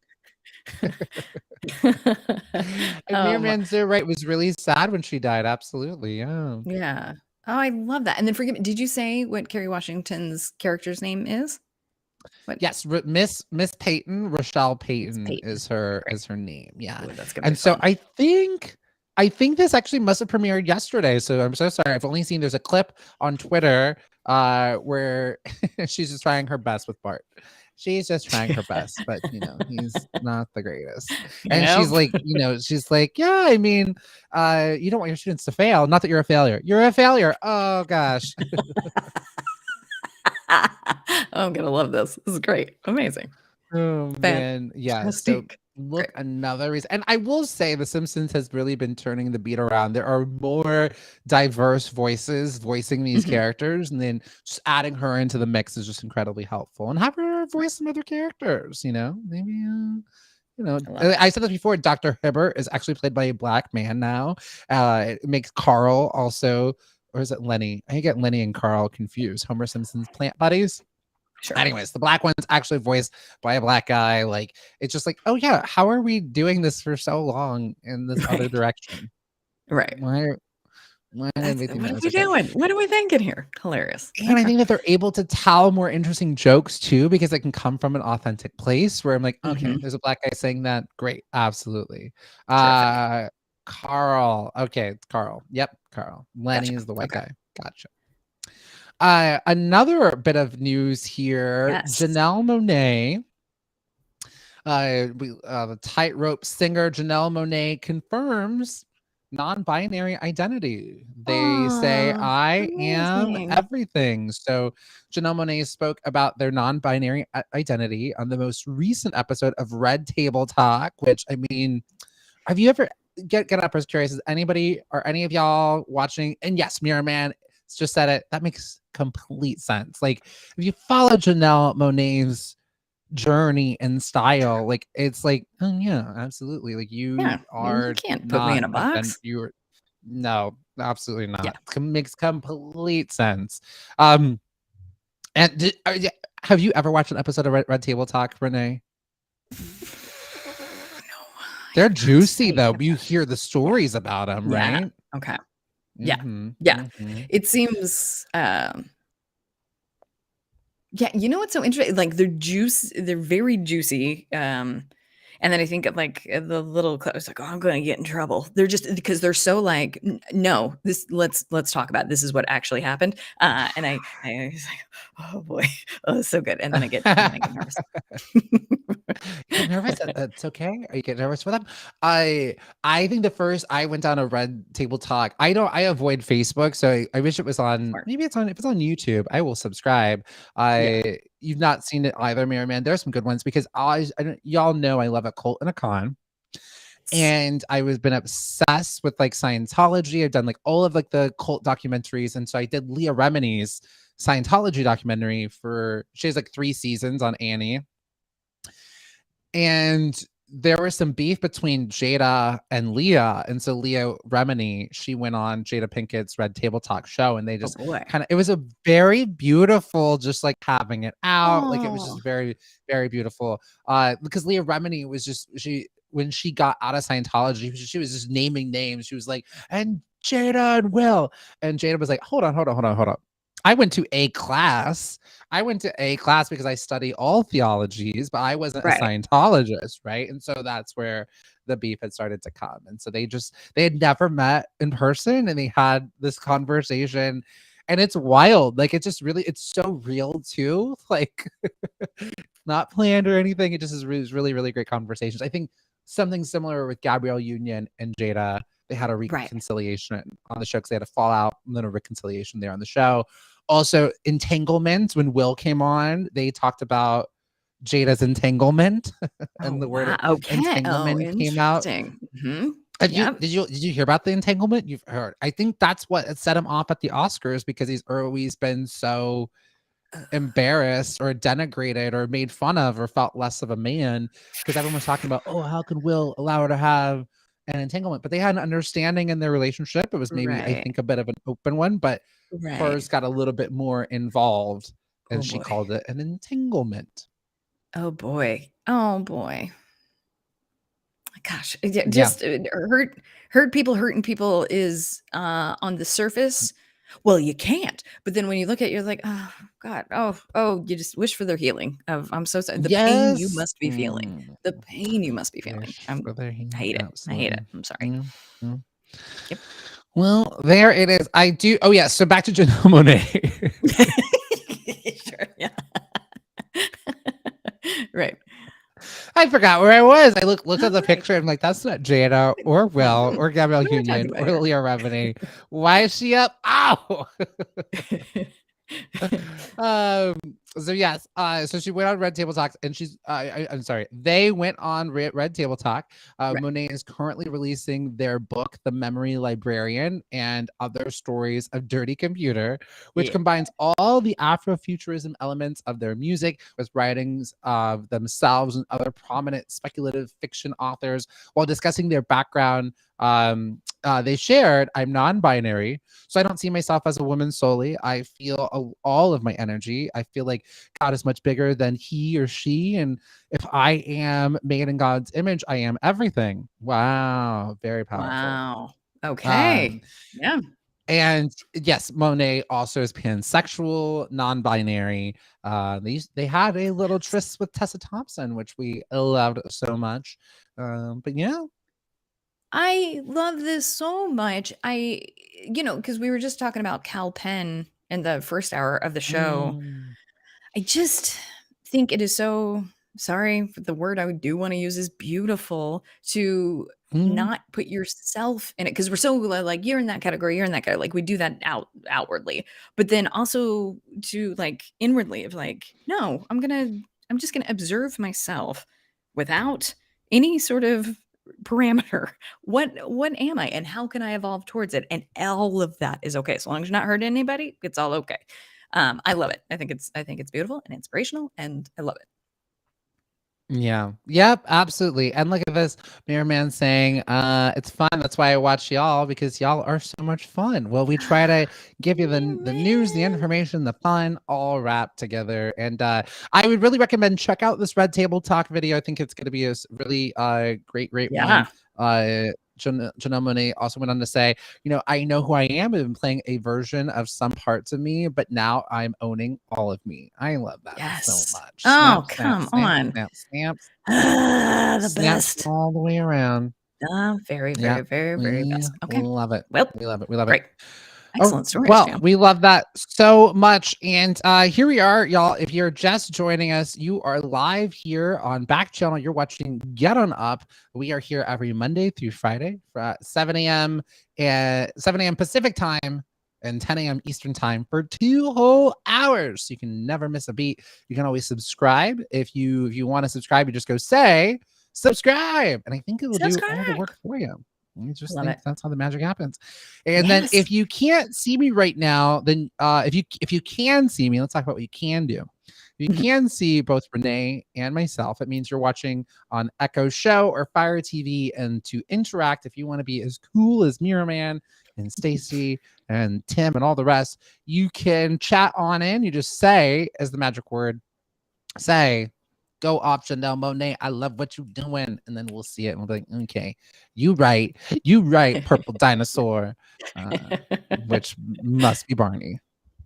B: Mayor Manzo, right, was really sad when she died. Absolutely.
C: Yeah. Oh, I love that. And then forgive me, did you say what Kerry Washington's character's name is? What?
B: Yes, Miss Payton, Rochelle Payton is her name. Yeah.
C: Ooh, that's
B: and so I think this actually must have premiered yesterday. So I'm so sorry. I've only seen there's a clip on Twitter where she's just trying her best with Bart. She's just trying her best, but he's not the greatest. And she's like, yeah, I mean, you don't want your students to fail. Not that you're a failure. You're a failure. Oh gosh.
C: I'm gonna love this. This is great. Amazing.
B: Oh man, yeah. So look, another reason, and I will say The Simpsons has really been turning the beat around. There are more diverse voices voicing these characters, and then just adding her into the mix is just incredibly helpful. And have her voice some other characters, maybe I said this before, Dr. Hibbert is actually played by a black man now. It makes Carl also, or is it Lenny? I get Lenny and Carl confused. Homer Simpson's plant buddies.
C: Sure.
B: Anyways, the black one's actually voiced by a black guy. It's just oh yeah, how are we doing this for so long in this other direction?
C: Right.
B: Why are
C: we doing? What are we thinking here? Hilarious.
B: And I think that they're able to tell more interesting jokes too, because it can come from an authentic place where I'm like, okay, there's a black guy saying that. Great. Absolutely. Carl. Okay, it's Carl. Yep, Carl. Lenny is the white guy. Gotcha. Another bit of news here.
C: Yes.
B: Janelle Monáe, the tightrope singer Janelle Monáe, confirms non-binary identity. They say, I am everything. So Janelle Monáe spoke about their non-binary identity on the most recent episode of Red Table Talk, which, I mean, have you ever get up? I was curious, is anybody or any of y'all watching? And yes, Mirror Man just said it. That makes complete sense. If you follow Janelle Monáe's journey and style, it's oh yeah, absolutely. You
C: can't put me in a box.
B: No, absolutely not.
C: Yeah.
B: It makes complete sense. And have you ever watched an episode of Red Table Talk, Renee? They're juicy though. You hear the stories about them, right?
C: Okay. Yeah. It seems yeah, you know what's so interesting? Like they're very juicy. And then I think of like the little clip, it's like, oh, I'm gonna get in trouble. They're just because they're so like, no, let's talk about it. This is what actually happened. And I was like, oh boy, oh, it's so good. And then I get nervous.
B: Get nervous? That's okay. Are you get nervous for them? I think I went down a Red Table Talk. I avoid Facebook, so I wish it was on.
C: Smart.
B: Maybe it's on. If it's on YouTube, I will subscribe. You've not seen it either, Merriman. There's some good ones because y'all know I love a cult and a con. And I was been obsessed with like Scientology. I've done like all of like the cult documentaries, and so I did Leah Remini's Scientology documentary she has like 3 seasons on Annie. And there was some beef between Jada and Leah. And so Leah Remini, she went on Jada Pinkett's Red Table Talk show, and they just it was a very beautiful, just like having it out. Like it was just very, very beautiful. Because Leah Remini was when she got out of Scientology, she was just naming names. She was like, and Jada and Will. And Jada was like, hold on. I went to a class because I study all theologies, but I wasn't a Scientologist, right? And so that's where the beef had started to come. And so they had never met in person, and they had this conversation, and it's wild. Like it's so real too. Like not planned or anything. It just is really, really great conversations. I think something similar with Gabrielle Union and Jada. They had a reconciliation on the show because they had a fallout and then a reconciliation there on the show. Also, entanglement. When Will came on, they talked about Jada's entanglement, and the word entanglement came out.
C: Mm-hmm.
B: Did you hear about the entanglement? You've heard. I think that's what set him off at the Oscars because he's always been so embarrassed or denigrated or made fun of or felt less of a man because everyone was talking about, oh, how could Will allow her to have an entanglement? But they had an understanding in their relationship. It was maybe I think a bit of an open one, but hers got a little bit more involved, and she called it an entanglement.
C: Oh boy. Gosh, just hurt people hurting people is on the surface. Well, you can't. But then when you look at it, you're like, oh God, oh, you just wish for their healing. I'm so sorry. The pain you must be feeling. The pain you must be feeling. I hate it. Absolutely. I hate it. I'm sorry. Yep.
B: Well, there it is. I do. Oh yeah. So back to Janelle Monáe.
C: Sure. Yeah. Right.
B: I forgot where I was. I look at the picture. I'm like, that's not Jada or Will or Gabrielle Union or Leah Remini. Why is she up? Ow! So yes, so she went on Red Table Talks, and I'm sorry, they went on Red Table Talk. Monáe is currently releasing their book, The Memory Librarian and Other Stories of Dirty Computer, which combines all the Afrofuturism elements of their music with writings of themselves and other prominent speculative fiction authors while discussing their background. They shared, I'm non-binary, so I don't see myself as a woman solely. I feel all of my energy. I feel like God is much bigger than he or she, and if I am made in God's image, I am everything. Wow, very powerful.
C: Wow. Okay. Yeah.
B: And yes, Monáe also is pansexual, non-binary. They had a little tryst with Tessa Thompson, which we loved so much. But yeah.
C: I love this so much. Because we were just talking about Cal Penn in the first hour of the show. I just think it is so, sorry for the word I do want to use is beautiful to not put yourself in it. Because we're so like, you're in that category, like we do that outwardly. But then also to like inwardly of like, no, I'm just gonna observe myself without any sort of parameter. What am I, and how can I evolve towards it? And all of that is okay as long as you're not hurting anybody. It's all okay. I love it. I think it's beautiful and inspirational, and I love it.
B: Yeah. Yep. Absolutely. And look at this Mirror Man saying, it's fun. That's why I watch y'all, because y'all are so much fun. Well, we try to give you the news, the
C: Man.
B: information, the fun all wrapped together. And I would really recommend check out this Red Table Talk video. I think it's going to be a really great one.
C: Yeah.
B: Janelle Monáe also went on to say, I know who I am. I've been playing a version of some parts of me, but now I'm owning all of me. I love that so much.
C: Oh,
B: Snap, snap,
C: come
B: snap,
C: on.
B: snap, snaps.
C: The
B: Snaps
C: best.
B: all the way around.
C: Very,
B: Yeah,
C: very, very, very
B: we
C: best. Okay.
B: love it.
C: Well,
B: We love it. We love it.
C: great. Excellent stories,
B: Well,
C: Jam.
B: we love that so much. And here we are, y'all. If you're just joining us, you are live here on Backchannel. You're watching Get On Up. We are here every Monday through Friday for 7 a.m. 7 a.m. Pacific time and 10 a.m. Eastern time for 2 whole hours. You can never miss a beat. You can always subscribe. If you want to subscribe, you just go say subscribe, and I think it will do all the work for you. I just think that's how the magic happens. And then if you can't see me right now, then if you can see me, let's talk about what you can do. You can see both Renee and myself. It means you're watching on Echo Show or Fire TV. And to interact, if you want to be as cool as Mirror Man and Stacy and Tim and all the rest, you can chat on in. You just say, as the magic word, say, go off Janelle Monáe. I love what you're doing. And then we'll see it. And we'll be like, okay, you right, purple dinosaur, which must be Barney.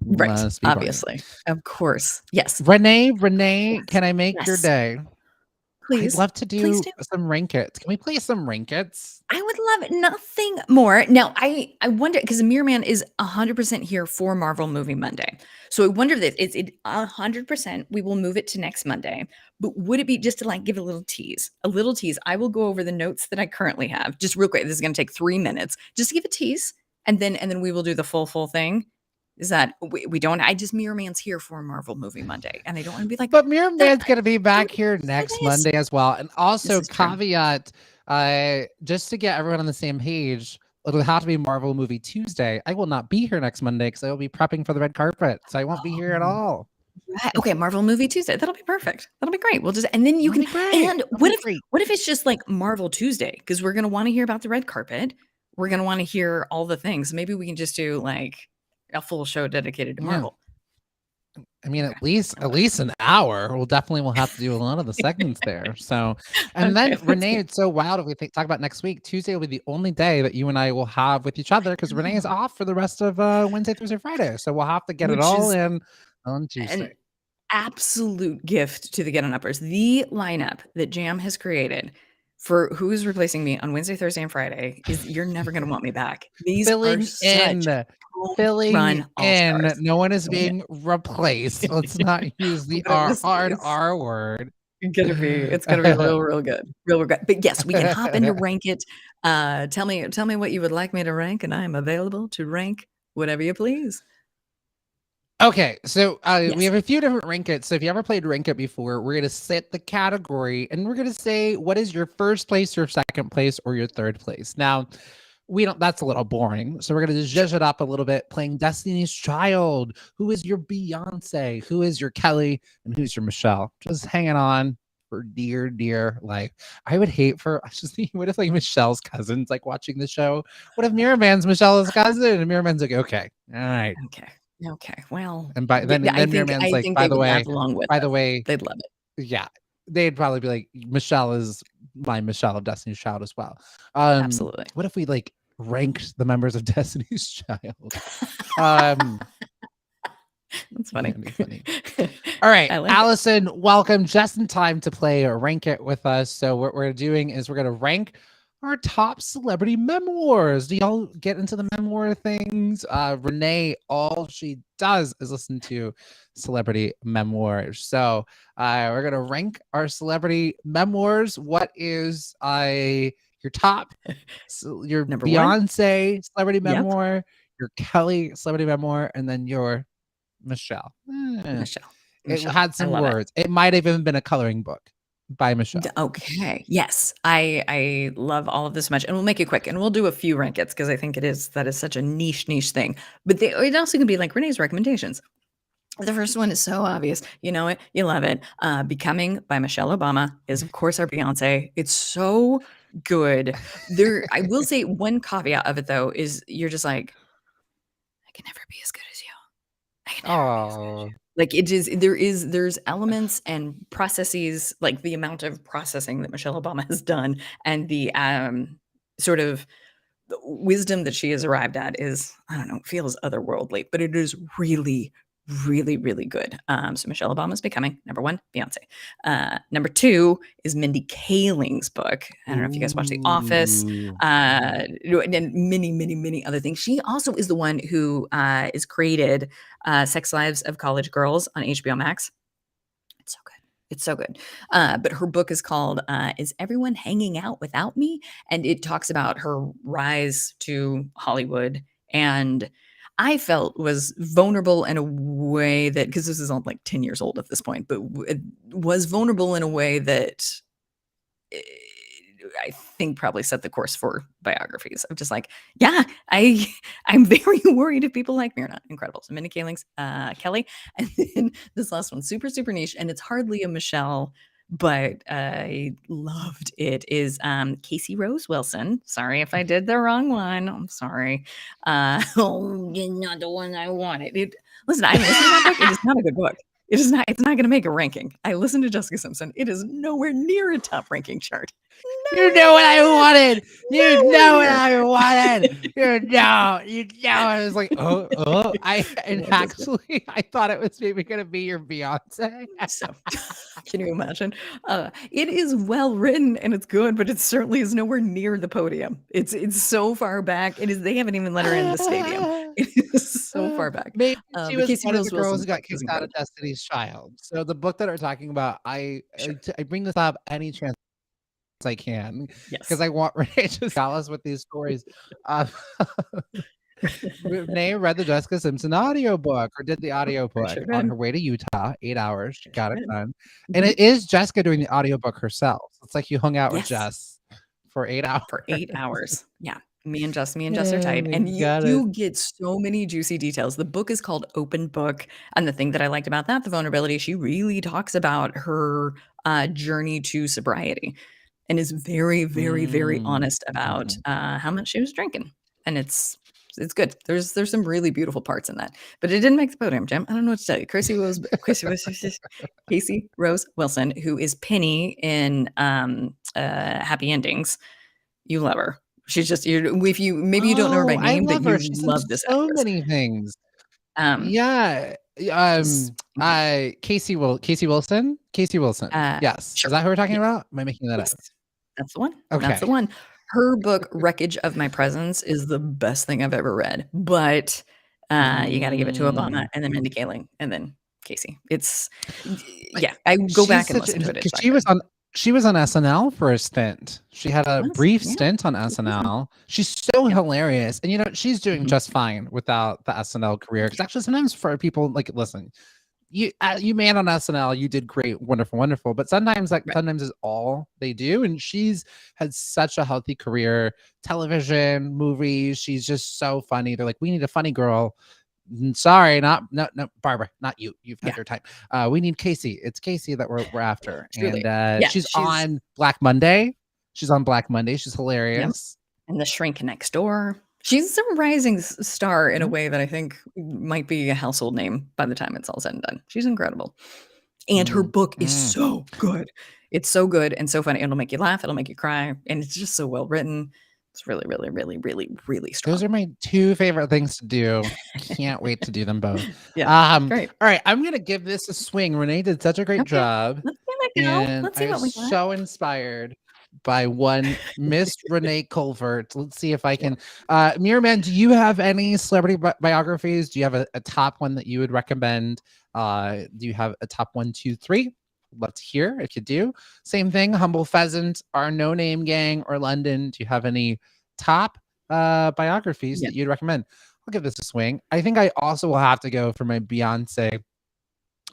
C: Right. Obviously. Barney. Of course. Yes.
B: Renee, yes. Can I make your day?
C: Please.
B: I'd love to do some Rankits. Can we play some Rankits?
C: I would love nothing more. Now, I wonder, because Mirror Man is 100% here for Marvel Movie Monday. So I wonder if it's 100%. We will move it to next Monday. But would it be just to give a little tease? A little tease. I will go over the notes that I currently have. Just real quick. This is going to take 3 minutes. Just to give a tease. And then we will do the full thing. Is that we don't, Mirror Man's here for Marvel Movie Monday. And I don't want to be like,
B: but Mirror Man's going to be back here next Monday as well. And also caveat, just to get everyone on the same page, it'll have to be Marvel Movie Tuesday. I will not be here next Monday because I will be prepping for the red carpet. So I won't be here at all.
C: Right. Okay, Marvel Movie Tuesday. That'll be perfect. That'll be great. We'll just, and then you can, and what if it's just like Marvel Tuesday? Because we're going to want to hear about the red carpet. We're going to want to hear all the things. Maybe we can just do a full show dedicated to Marvel.
B: I mean, at least an hour. We'll have to do a lot of the segments there. So, and then Renee, it's so wild if we talk about next week. Tuesday will be the only day that you and I will have with each other because Renee is off for the rest of Wednesday, Thursday, Friday. So we'll have to get it all in on Tuesday.
C: An absolute gift to the Get On Uppers. The lineup that Jam has created for who is replacing me on Wednesday, Thursday, and Friday is you're never going to want me back. These
B: filling
C: are
B: filling in. No one is being replaced. Let's not use the R word.
C: It's gonna be real good. But yes, we can hop into Rank It. Tell me what you would like me to rank, and I am available to rank whatever you please.
B: Okay, so we have a few different Rank It. So if you ever played Rank It before, we're going to set the category and we're going to say what is your first place, your second place, or your third place. Now, that's a little boring. So we're going to zhuzh it up a little bit, playing Destiny's Child. Who is your Beyonce? Who is your Kelly? And who's your Michelle? Just hanging on for dear life. I would hate I was just thinking, what if Michelle's cousin's watching the show? What if Mirror Man's Michelle's cousin? And Mirror Man's like, okay, all right.
C: Okay, well,
B: and then Mirror Man's like, by the way,
C: they'd love it.
B: Yeah, they'd probably be like, Michelle is my Michelle of Destiny's Child as well.
C: Absolutely.
B: What if we ranked the members of Destiny's Child?
C: That's funny.
B: All right, Allison, welcome. Just in time to play Rank It with us. So what we're doing is we're going to rank our top celebrity memoirs. Do y'all get into the memoir things? Renee, all she does is listen to celebrity memoirs. So we're going to rank our celebrity memoirs. What is your top, your
C: Number
B: Beyonce celebrity memoir, your Kelly celebrity memoir, and then your Michelle.
C: Michelle.
B: It had some words. It might have even been a coloring book by Michelle.
C: Okay. Yes. I love all of this much. And we'll make it quick. And we'll do a few Rank Its because I think that is such a niche thing. But it also can be like Renee's recommendations. The first one is so obvious. You know it. You love it. Becoming by Michelle Obama is, of course, our Beyonce. It's so good. I will say one caveat of it, though, is you're just like, I can never be as good as you. I can never be as good as you. Like it is, there's elements and processes, like the amount of processing that Michelle Obama has done and the sort of wisdom that she has arrived at is, I don't know, feels otherworldly, but it is really, really, really good. So Michelle Obama's Becoming, number one, Beyonce. Number two is Mindy Kaling's book. I don't know if you guys watch The Office, and many, many, many other things. She also is the one who is created Sex Lives of College Girls on HBO Max. It's so good. It's so good. But her book is called Is Everyone Hanging Out Without Me? And it talks about her rise to Hollywood, and I felt was vulnerable in a way that, because this is all like 10 years old at this point, but it was vulnerable in a way that I think probably set the course for biographies. I'm just like, yeah, I'm very worried if people like me or not. Incredible. So Mindy Kaling's Kelly, and then this last one, super, super niche, and it's hardly a Michelle, but I loved it, is Casey Rose Wilson. Sorry if I did the wrong one. I'm sorry. Oh, you're not the one I wanted. Listen, I listened to that book. It is not a good book. It is not. It's not going to make a ranking. I listened to Jessica Simpson. It is nowhere near a top ranking chart.
B: You know what I wanted. You know what I wanted. You know. I was like, actually, I thought it was maybe going to be your Beyonce.
C: So, can you imagine? It is well written and it's good, but it certainly is nowhere near the podium. It's so far back. It is. They haven't even let her in the stadium. It is so far back.
B: Maybe she was one of the girls who got kicked out of Destiny's Child. So the book that we're talking about, I bring this up any chance I can, because I want Renee to tell us with these stories. Renee read the Jessica Simpson audiobook, or did the audiobook on her way to Utah, 8 hours. She got it done. And it is Jessica doing the audiobook herself. It's like you hung out with Jess for 8 hours.
C: For 8 hours. Yeah. Me and Jess are tight. And you get so many juicy details. The book is called Open Book. And the thing that I liked about that, the vulnerability, she really talks about her journey to sobriety, and is very, very, very honest about how much she was drinking. And it's good. There's some really beautiful parts in that. But it didn't make the podium, Jim. I don't know what to tell you. Casey Rose Wilson, who is Penny in Happy Endings. You love her. She's just, if you maybe you don't know her by name, but you love this
B: so
C: actress.
B: Many things. Casey Wilson. Yes.
C: Sure.
B: Is that who we're talking about? Am I making that up?
C: That's the one.
B: Okay.
C: That's the one. Her book, Wreckage of My Presence, is the best thing I've ever read. But you got to give it to Obama, and then Mindy Kaling, and then Casey. It's, I go back and listen to it.
B: She was on SNL for a stint. She had a brief stint on SNL. She's so hilarious. And, she's doing just fine without the SNL career. Because actually, sometimes for people, like, listen, you man on SNL, you did great, wonderful, wonderful. But sometimes is all they do. And she's had such a healthy career, television, movies. She's just so funny. They're like, we need a funny girl. Sorry, no, Barbara, not you. You've had your time. We need Casey. It's Casey that we're after.
C: Truly.
B: And she's on Black Monday. She's hilarious.
C: And The Shrink Next Door. She's a rising star in a way that I think might be a household name by the time it's all said and done. She's incredible. And her book is so good. It's so good and so funny. It'll make you laugh. It'll make you cry. And it's just so well written. It's really, really, really, really, really strong.
B: Those are my two favorite things to do. Can't wait to do them both.
C: Great.
B: All right, I'm gonna give this a swing. Renee did such a great job.
C: Let's see what we got.
B: So inspired by one Miss Renee Colvert. Let's see if I can. Mirrorman, do you have any celebrity biographies? Do you have a top one that you would recommend? Do you have a top 1, 2, 3? Love to hear if you do. Same thing, Humble Pheasant, Our No Name Gang, or London. Do you have any top biographies that you'd recommend? I'll give this a swing. I think I also will have to go for my Beyonce,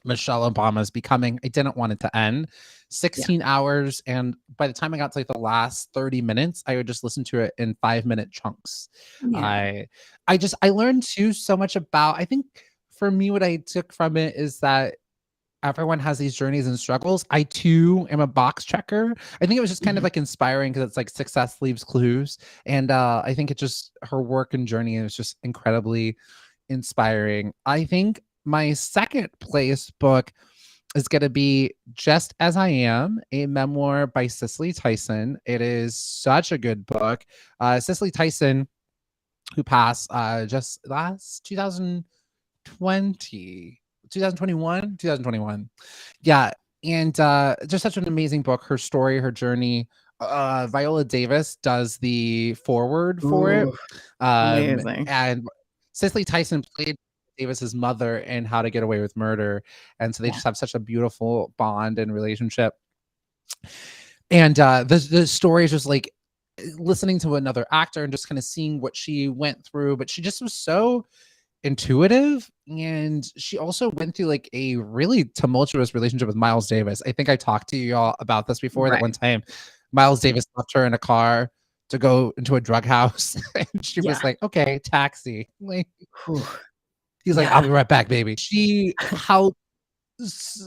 B: Michelle Obama's Becoming. I didn't want it to end. 16 hours, and by the time I got to like the last 30 minutes, I would just listen to it in 5-minute chunks. I learned too so much about, I think for me, what I took from it is that everyone has these journeys and struggles. I too am a box checker. I think it was just kind of like inspiring because it's like success leaves clues. And I think it just, her work and journey is just incredibly inspiring. I think my second place book is going to be Just As I Am, a memoir by Cicely Tyson. It is such a good book. Cicely Tyson, who passed just last 2021. Yeah. And just such an amazing book. Her story, her journey. Viola Davis does the foreword for it.
C: Amazing.
B: And Cicely Tyson played Davis's mother in How to Get Away with Murder. And so they just have such a beautiful bond and relationship. And the story is just like listening to another actor and just kind of seeing what she went through. But she just was so intuitive, and she also went through like a really tumultuous relationship with Miles Davis. I think I talked to you all about this before. That one time Miles Davis left her in a car to go into a drug house and she was like, okay, taxi. Like, he's like, I'll be right back, baby. She helped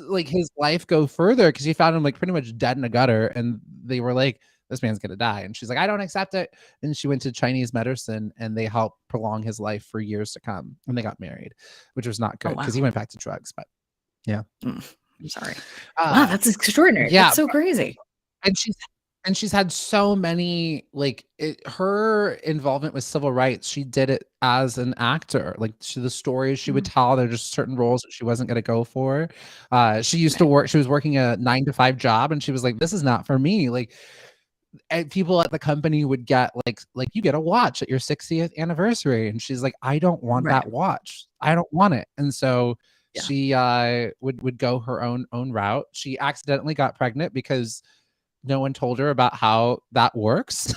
B: like his life go further because she found him like pretty much dead in a gutter, and they were like, this man's gonna die. And she's like, I don't accept it. And she went to Chinese medicine and they helped prolong his life for years to come. And they got married, which was not good because he went back to drugs. But yeah.
C: I'm sorry. Wow, that's extraordinary. Yeah. That's so crazy.
B: And she's had so many, like her involvement with civil rights. She did it as an actor. Like the stories she would tell, there are just certain roles that she wasn't going to go for. She used to work, she was working a 9-to-5 job and she was like, this is not for me. Like, and people at the company would get like you get a watch at your 60th anniversary, and she's like, I don't want that watch. I don't want it. And so she would go her own route. She accidentally got pregnant because no one told her about how that works.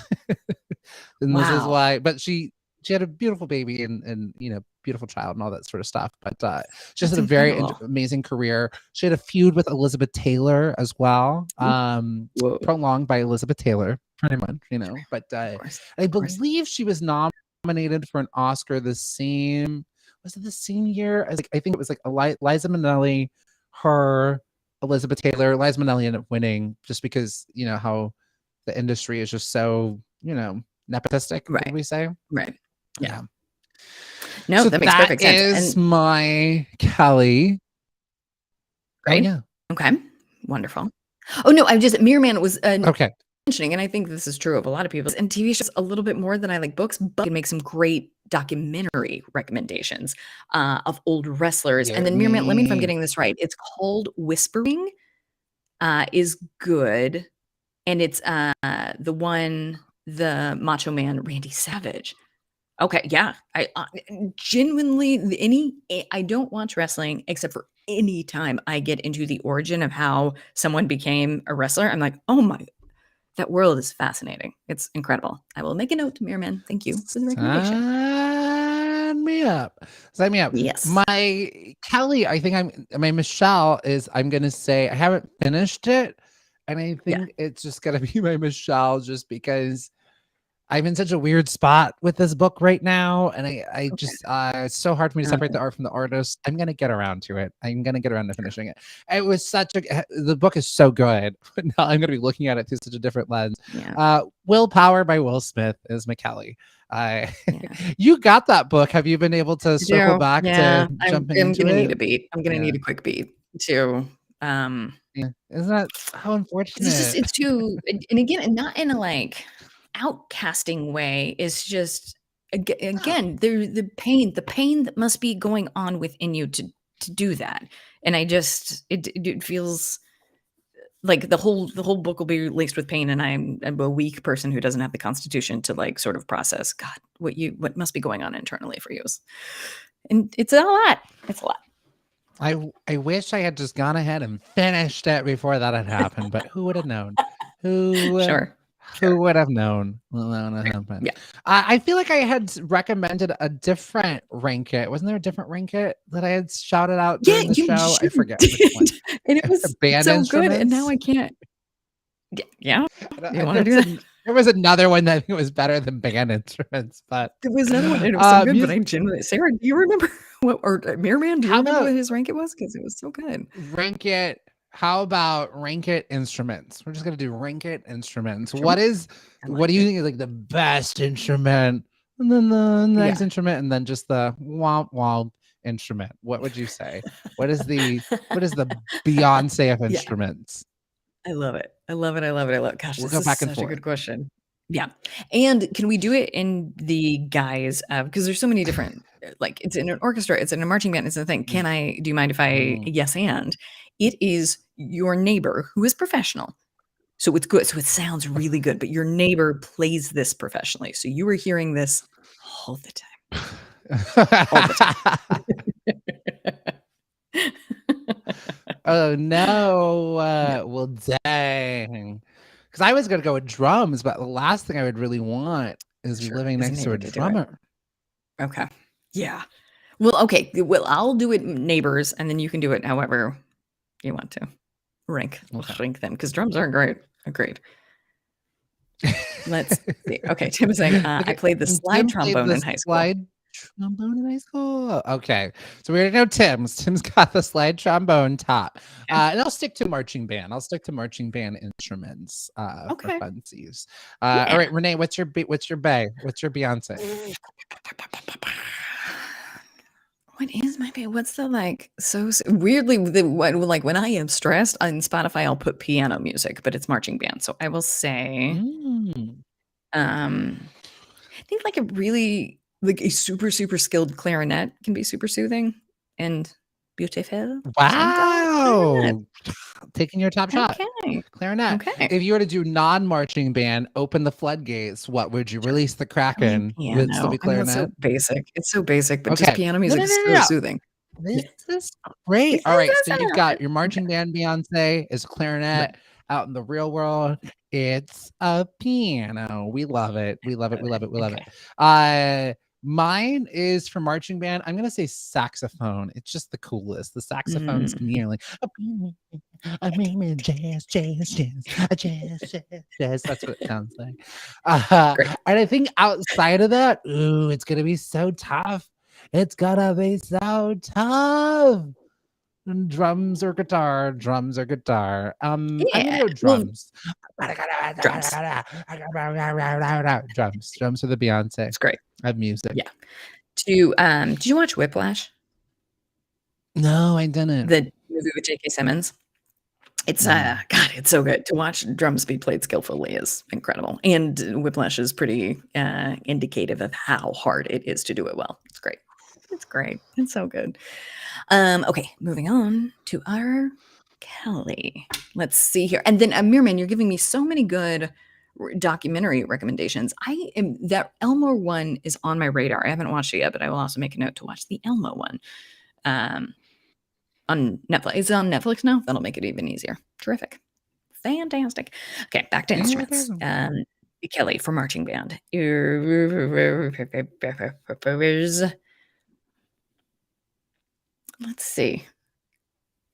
B: And this is why. But she had a beautiful baby and you know, beautiful child and all that sort of stuff. But she had a very amazing career. She had a feud with Elizabeth Taylor as well, prolonged by Elizabeth Taylor, pretty much, you know. But I believe she was nominated for an Oscar the same year as, like, I think it was like Liza Minnelli, her, Elizabeth Taylor. Liza Minnelli ended up winning just because, you know, how the industry is just so, you know, nepotistic, would we say?
C: Yeah. No, so that makes perfect sense.
B: That is my Kelly.
C: Right?
B: Oh, yeah.
C: Okay. Wonderful. Oh, no, Mirror Man was mentioning, and I think this is true of a lot of people, and TV shows a little bit more than I like books, but it can make some great documentary recommendations of old wrestlers. And then Mirror Man, let me know if I'm getting this right. It's called Whispering, is good. And it's the Macho Man, Randy Savage. Okay, yeah. I genuinely, I don't watch wrestling except for any time I get into the origin of how someone became a wrestler. I'm like, oh my, that world is fascinating. It's incredible. I will make a note, Mirror Man. Thank you for the recommendation.
B: Sign me up.
C: Yes.
B: My Kelly, I think my Michelle is, I'm going to say, I haven't finished it. And I think it's just going to be my Michelle just because I'm in such a weird spot with this book right now. And I just, it's so hard for me to separate the art from the artist. I'm going to get around to it. I'm going to get around to finishing it. It was the book is so good, but now I'm going to be looking at it through such a different lens. Willpower by Will Smith is my Kelly. You got that book. Have you been able to circle back to jumping into it?
C: I'm going to need a beat. I'm going to need a quick beat to,
B: isn't that how unfortunate?
C: It's too, and again, not in a like outcasting way. It's just again, the pain that must be going on within you to do that. And I just it feels like the whole book will be laced with pain, and I'm a weak person who doesn't have the constitution to like sort of process God what must be going on internally for you. And it's a lot. It's a lot.
B: I wish I had just gone ahead and finished it before that had happened, but who would have known? Who would have known? Yeah. I feel like I had recommended a different rank it. Wasn't there a different rank it that I had shouted out during the show? I forget which one.
C: And it was so good, and now I can't. Yeah. You want to do that?
B: There was another one that I think was better than band instruments, but
C: there was another one and it was so good. But I genuinely, Sarah, do you remember what, or Mirman, do you remember what his rank it was? Because it was so good.
B: Rank it. How about rank it instruments? We're just gonna do rank it instruments. Sure. What do you think is like the best instrument? And then the next instrument, and then just the womp womp instrument. What would you say? What is the Beyonce of instruments?
C: I love it. I love it. Gosh,
B: we'll
C: this is such a good question. Yeah. And can we do it in the guise of, because there's so many different, like it's in an orchestra, it's in a marching band, it's a thing. Do you mind if I yes and? It is your neighbor who is professional. So it's good. So it sounds really good, but your neighbor plays this professionally. So you were hearing this all the time. All the time.
B: Oh no. Well, dang. Because I was going to go with drums, but the last thing I would really want is living next to a drummer.
C: Okay. Yeah. Well, okay. Well, I'll do it neighbors, and then you can do it however you want to. Rank them, because drums are great. Agreed. Let's see. Okay, Tim is saying, I played the slide trombone in high school.
B: Trombone in high school. Okay, so we're gonna go Tim's. Tim's got the slide trombone top, and I'll stick to marching band. I'll stick to marching band instruments for funsies. All right, Renee, what's your Beyonce?
C: What is my bae? What's the like? So weirdly, like when I am stressed on Spotify, I'll put piano music, but it's marching band. So I will say, I think like a really like a super skilled clarinet can be super soothing and beautiful.
B: Wow. Taking your top shot.
C: Okay.
B: Clarinet. Okay. If you were to do non-marching band, open the floodgates, what would you release the Kraken? Would it still be clarinet?
C: It's so basic. It's so basic, but just piano music is so soothing.
B: This is great. All right. So you've got your marching band Beyonce is clarinet. Out in the real world, it's a piano. We love it. We love it. Mine is for marching band. I'm gonna say saxophone. It's just the coolest. The saxophones can hear like jazz. That's what it sounds like. And I think outside of that, it's gonna be so tough. It's gonna be so tough. Drums or guitar. I'm gonna go drums. Drums are the Beyonce.
C: It's great.
B: I have music.
C: Yeah. Did you watch Whiplash?
B: No, I didn't.
C: The movie with J.K. Simmons. It's God, it's so good. To watch drums be played skillfully is incredible. And Whiplash is pretty indicative of how hard it is to do it well. It's great. It's so good. Okay, moving on to our Kelly. Let's see here. And then Mirman, you're giving me so many good documentary recommendations. That Elmo one is on my radar. I haven't watched it yet, but I will also make a note to watch the Elmo one. On Netflix. Is it on Netflix now? That'll make it even easier. Terrific. Fantastic. Okay, back to instruments. Kelly for marching band. Let's see.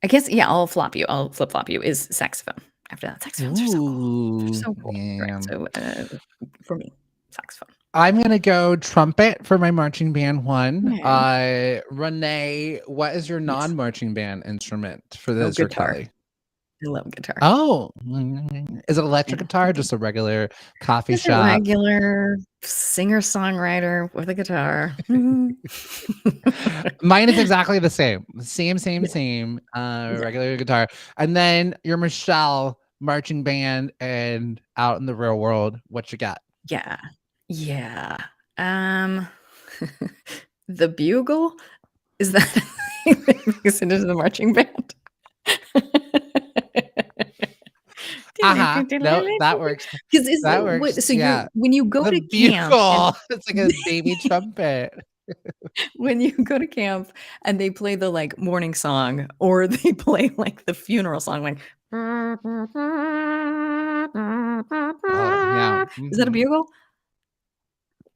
C: I guess, I'll flip-flop you is saxophone. After that, saxophones are so cool. They're so cool.
B: Yeah.
C: Right, so for me, saxophone.
B: I'm going to go trumpet for my marching band one. Yeah. Renee, what is your non-marching band instrument for this?
C: Guitar. I love guitar.
B: Oh, is it electric guitar or just a regular coffee shop?
C: A regular singer-songwriter with a guitar.
B: Mine is exactly the same. Same. Regular guitar. And then your Michelle marching band and out in the real world. What you got?
C: Yeah. The bugle? Is that makes it into the marching band?
B: No, that works.
C: That works. So when you go to camp,
B: it's like a baby trumpet.
C: When you go to camp and they play the like morning song, or they play like the funeral song, like Is that a bugle?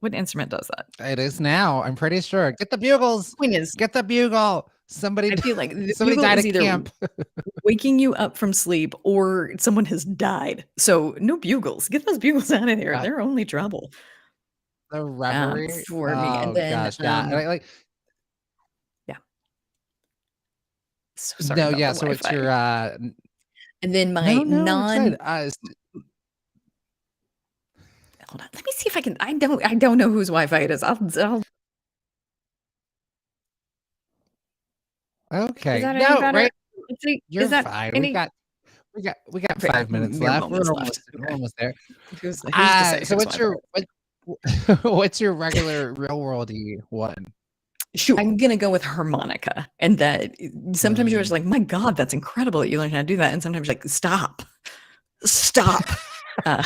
C: What instrument does that?
B: It is now. I'm pretty sure. Get the bugles.
C: Point is,
B: get the bugle. Somebody
C: I feel like the
B: somebody
C: bugle
B: died
C: is
B: at
C: either
B: camp.
C: waking you up from sleep or someone has died. So no bugles. Get those bugles out of here.
B: Uh,
C: They're only trouble
B: the reverie.
C: for me. And
B: Oh
C: then
B: gosh, yeah. And I like
C: yeah. So sorry
B: no,
C: about
B: yeah.
C: the
B: So what's
C: Wi-Fi.
B: your
C: And then my
B: no, it's good.
C: hold on. Let me see if I can. I don't know whose Wi-Fi it is. I'll
B: Okay.
C: Is that any
B: No,
C: better?
B: right.
C: Let's see.
B: You're
C: Is that
B: fine.
C: any
B: We got
C: okay,
B: 5 minutes
C: mere
B: left.
C: moments left.
B: We're
C: Okay.
B: almost there.
C: Who's to say
B: So
C: whose
B: what's
C: Wi-Fi
B: your what's your regular real worldy one?
C: Sure. I'm gonna go with harmonica, and that sometimes you're just like, "My God, that's incredible that you learned how to do that," and sometimes you're like, "Stop. uh,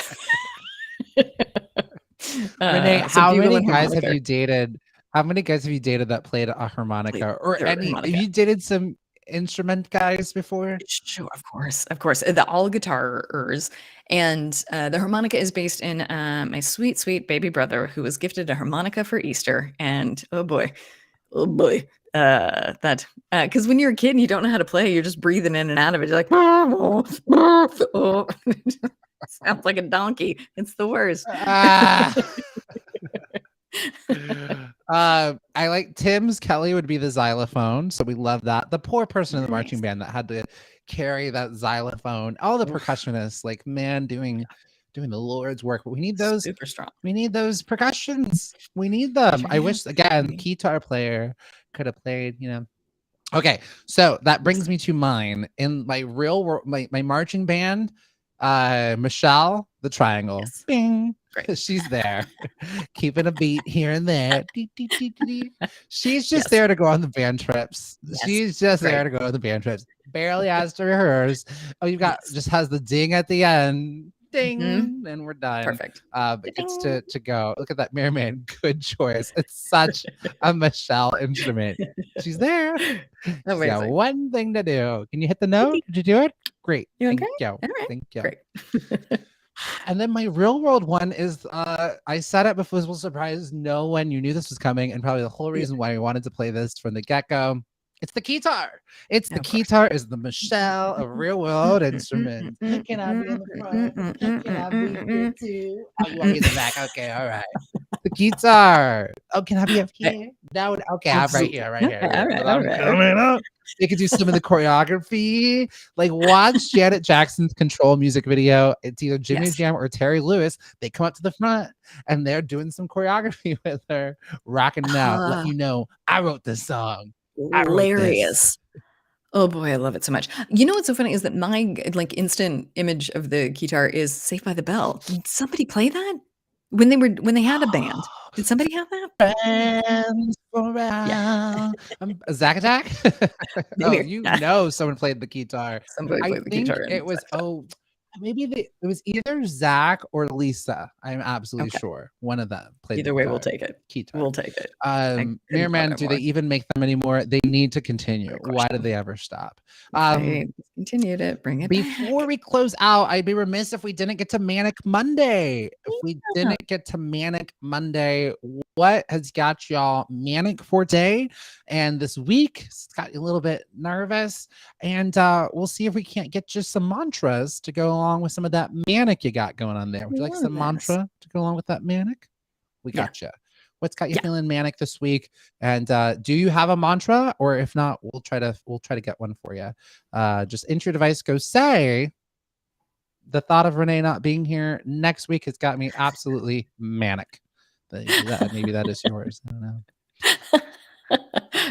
B: Renee,
C: so
B: how
C: bugle
B: many
C: and
B: guys have
C: harmonica.
B: you dated? How many guys have you dated that played a harmonica or
C: Their
B: any? Have
C: harmonica.
B: you dated some instrument guys before?
C: Sure, of course. The all guitarers, and the harmonica is based in my sweet, sweet baby brother who was gifted a harmonica for Easter, and oh boy, that because when you're a kid and you don't know how to play, you're just breathing in and out of it. You're like, oh. Sounds like a donkey. It's the worst.
B: I like Tim's Kelly would be the xylophone, so we love that. The poor person in the marching
C: Nice.
B: band that had to carry that xylophone. All the percussionists, like man, doing the Lord's work. But we need those.
C: Super strong.
B: We need those percussions. We need them.
C: Sure
B: I
C: do.
B: wish again, guitar player could have played. Okay, so that brings me to mine in my real world, my marching band. Michelle, the triangle.
C: Yes.
B: Bing.
C: Great.
B: She's there, keeping a beat here and there. She's just
C: Yes.
B: there to go on the band trips.
C: Yes.
B: She's just there to go on the band trips. Barely has to rehearse. Oh, you got just has the ding at the end. Ding, and we're done.
C: Perfect.
B: But gets to go. Look at that merman. Good choice. It's such a Michelle instrument. She's there. She's got one thing to do. Can you hit the note? Did you do it? Great.
C: You
B: Thank
C: okay?
B: you.
C: All right.
B: Thank you.
C: Great.
B: And then my real world one is I said it before, was surprised no one you knew this was coming, and probably the whole reason why I wanted to play this from the get-go. It's the guitar. It's the guitar is the Michelle of real world instruments. Can I be in the front? Can I be here too? Oh, you want me in the back? Okay, all right. The guitar. Oh, can I be up here? No, okay, I'm right here, right here.
C: All right.
B: Coming up. They could do some of the choreography. Like watch Janet Jackson's Control music video. It's either Jimmy Jam or Terry Lewis. They come up to the front and they're doing some choreography with her, rocking it out. Let you know I wrote this song.
C: Hilarious. Oh boy, I love it so much. You know what's so funny is that my like instant image of the guitar is Saved by the Bell. Did somebody play that when they had a band? Did somebody have that?
B: Friends around. Zack Attack? Oh, someone played the guitar.
C: Somebody played the guitar.
B: It was maybe it was either Zach or Lisa. I'm absolutely sure one of them played.
C: Either way, we'll take it.
B: Guitar.
C: We'll take it.
B: Merman, do they even make them anymore? They need to continue. Why did they ever stop?
C: Continued it. Bring it
B: before we close out. I'd be remiss if we didn't get to Manic Monday. What has got y'all manic for day? And this week, it's got you a little bit nervous. And we'll see if we can't get just some mantras to go along with some of that manic you got going on there. Would you like some mantra to go along with that manic? We got you. What's got you feeling manic this week? And do you have a mantra? Or if not, we'll try to get one for you. Just into your device, go say, the thought of Renee not being here next week has got me absolutely manic. Maybe that is yours. I don't know.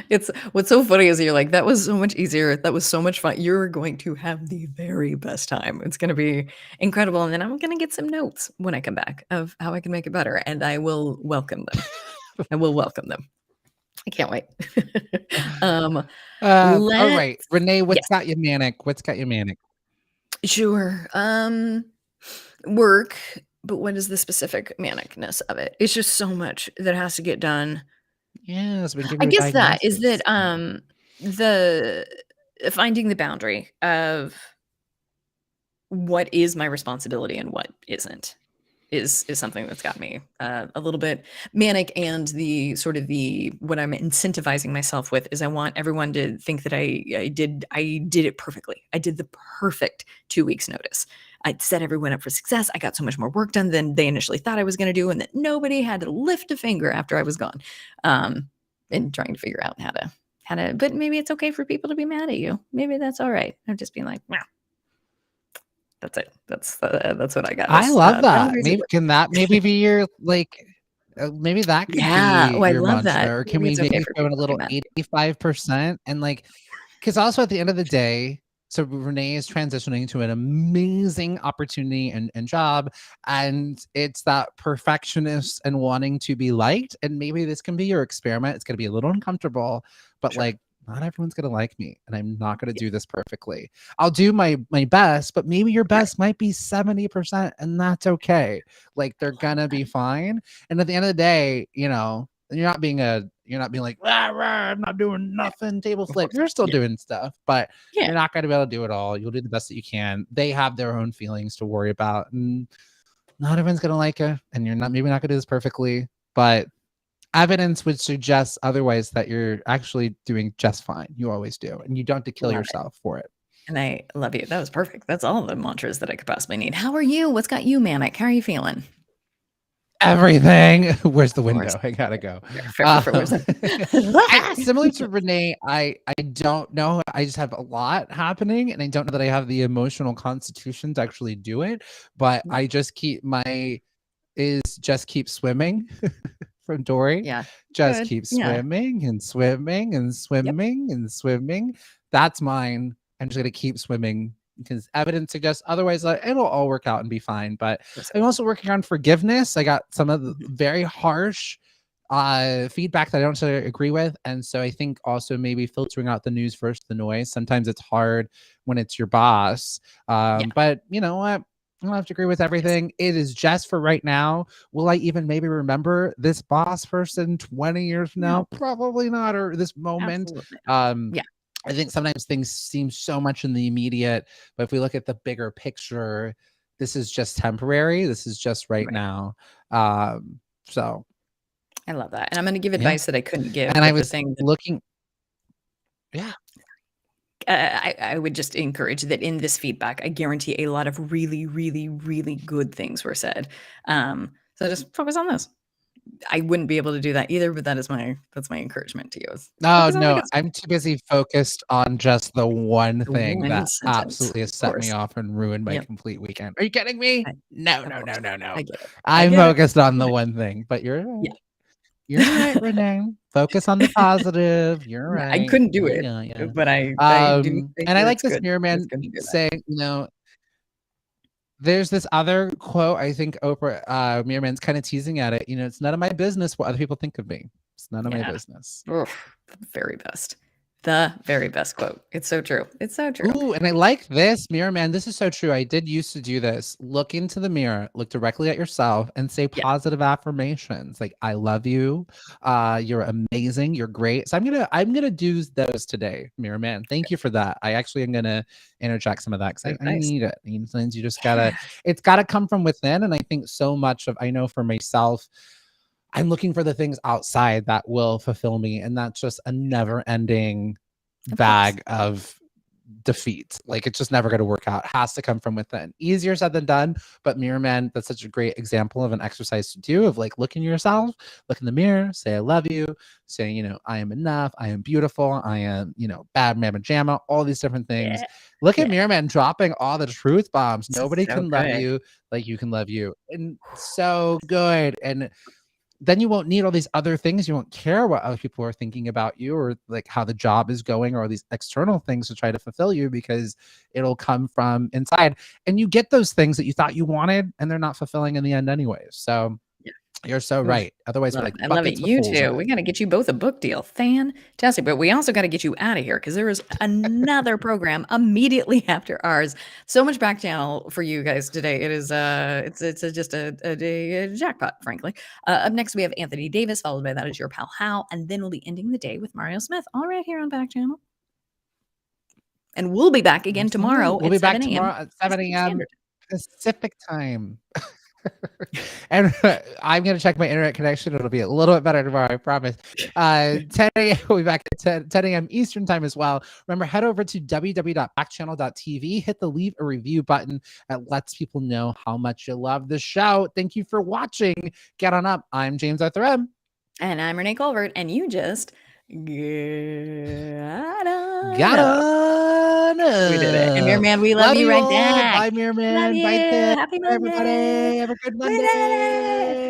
C: It's what's so funny is you're like, that was so much easier. That was so much fun. You're going to have the very best time. It's going to be incredible. And then I'm going to get some notes when I come back of how I can make it better. And I will welcome them. I can't wait.
B: All right, Renee, what's got you manic?
C: Sure. Work, but what is the specific manicness of it? It's just so much that has to get done.
B: Yes,
C: I guess that is that the finding the boundary of what is my responsibility and what isn't. is something that's got me a little bit manic. And the sort of what I'm incentivizing myself with is I want everyone to think that I did it perfectly. I did the perfect 2 weeks notice. I set everyone up for success. I got so much more work done than they initially thought I was going to do, and that nobody had to lift a finger after I was gone. And trying to figure out how to, but maybe it's okay for people to be mad at you. Maybe that's all right. I'm just being like, wow. That's it. That's what I got.
B: I love that. Maybe can that maybe be your maybe that could be your
C: love
B: mantra,
C: that.
B: or can we maybe throw in a little 85%? And because also at the end of the day, so Renee is transitioning to an amazing opportunity and job, and it's that perfectionist and wanting to be liked. And maybe this can be your experiment. It's going to be a little uncomfortable, but not everyone's going to like me, and I'm not going to do this perfectly. I'll do my best, but maybe your best might be 70%, and that's okay. They're going to be fine. And at the end of the day, you're not being like, rah, rah, I'm not doing nothing, table flip. You're still doing stuff, but you're not going to be able to do it all. You'll do the best that you can. They have their own feelings to worry about, and not everyone's going to like it, and you're maybe not going to do this perfectly, but evidence would suggest otherwise, that you're actually doing just fine. You always do, and you don't have to kill yourself for it.
C: And I love you. That was perfect. That's all the mantras that I could possibly need. How are you? What's got you manic? How are you feeling?
B: Everything. Where's the window? I gotta go. Similar to Renee, I don't know. I just have a lot happening, and I don't know that I have the emotional constitution to actually do it. But I just keep swimming. From Dory.
C: Yeah.
B: Just keep swimming and swimming and swimming and swimming. That's mine. I'm just going to keep swimming because evidence suggests otherwise it'll all work out and be fine. But I'm also working on forgiveness. I got some of the very harsh feedback that I don't necessarily agree with. And so I think also maybe filtering out the news versus the noise. Sometimes it's hard when it's your boss. But you know what? I don't have to agree with everything. It is just for right now. Will I even maybe remember this boss person 20 years from now? No. Probably not, or this moment. I think sometimes things seem so much in the immediate, but if we look at the bigger picture, this is just temporary. This is just right now. So
C: I love that. And I'm going to give advice that I couldn't give.
B: And I was looking.
C: I would just encourage that in this feedback, I guarantee a lot of really, really, really good things were said. So just focus on this. I wouldn't be able to do that either, but that's my encouragement to you.
B: No, I'm too busy focused on just the one thing that absolutely has set me off and ruined my complete weekend. Are you kidding me? No. I'm focused on the one thing, but you're right. Yeah. You're right, Renee. Focus on the positive. You're right.
C: I couldn't do it, but I do.
B: And I like this Mirror Man saying, there's this other quote. I think Oprah Mirror Man's kind of teasing at it. It's none of my business what other people think of me. It's none of my business.
C: Very best. The very best quote. It's so true. It's so true.
B: Ooh, and I like this, Mirror Man. This is so true. I did used to do this. Look into the mirror, look directly at yourself, and say positive affirmations. Like, I love you. You're amazing. You're great. So I'm gonna do those today, Mirror Man. Thank you for that. I actually am gonna interject some of that because I need it. Sometimes you just gotta. It's gotta come from within. And I think so much of I know for myself, I'm looking for the things outside that will fulfill me. And that's just a never ending bag of defeat. It's just never going to work out. It has to come from within. Easier said than done. But Mirror Man, that's such a great example of an exercise to do of looking at yourself, look in the mirror, say, I love you, say, I am enough. I am beautiful. I am, bad mamma jamma, all these different things. Look at Mirror Man dropping all the truth bombs. Nobody can love you like you can love you. And so good. And then you won't need all these other things. You won't care what other people are thinking about you or how the job is going or these external things to try to fulfill you because it'll come from inside. And you get those things that you thought you wanted and they're not fulfilling in the end anyway. So you're so right. Otherwise,
C: I love it. You too. We got to get you both a book deal. Fantastic. But we also got to get you out of here because there is another program immediately after ours. So much back channel for you guys today. It is it's just a jackpot, frankly. Up next we have Anthony Davis, followed by That Is Your Pal Hal, and then we'll be ending the day with Mario Smith. All right, here on Back Channel. And we'll be back again tomorrow.
B: We'll be back tomorrow at 7 a.m. Pacific time. And I'm going to check my internet connection. It'll be a little bit better tomorrow, I promise. 10 a.m. We'll be back at 10 a.m. Eastern time as well. Remember, head over to www.backchannel.tv. Hit the leave a review button. That lets people know how much you love the show. Thank you for watching. Get on up. I'm James Arthur M.
C: And I'm Renee Colbert. And you just got
B: on up.
C: We did it. And Mirror Man, we love you right
B: all.
C: back.
B: Bye, Mirror Man.
C: Love you.
B: Bye,
C: Happy Monday.
B: everybody. Have a good Monday.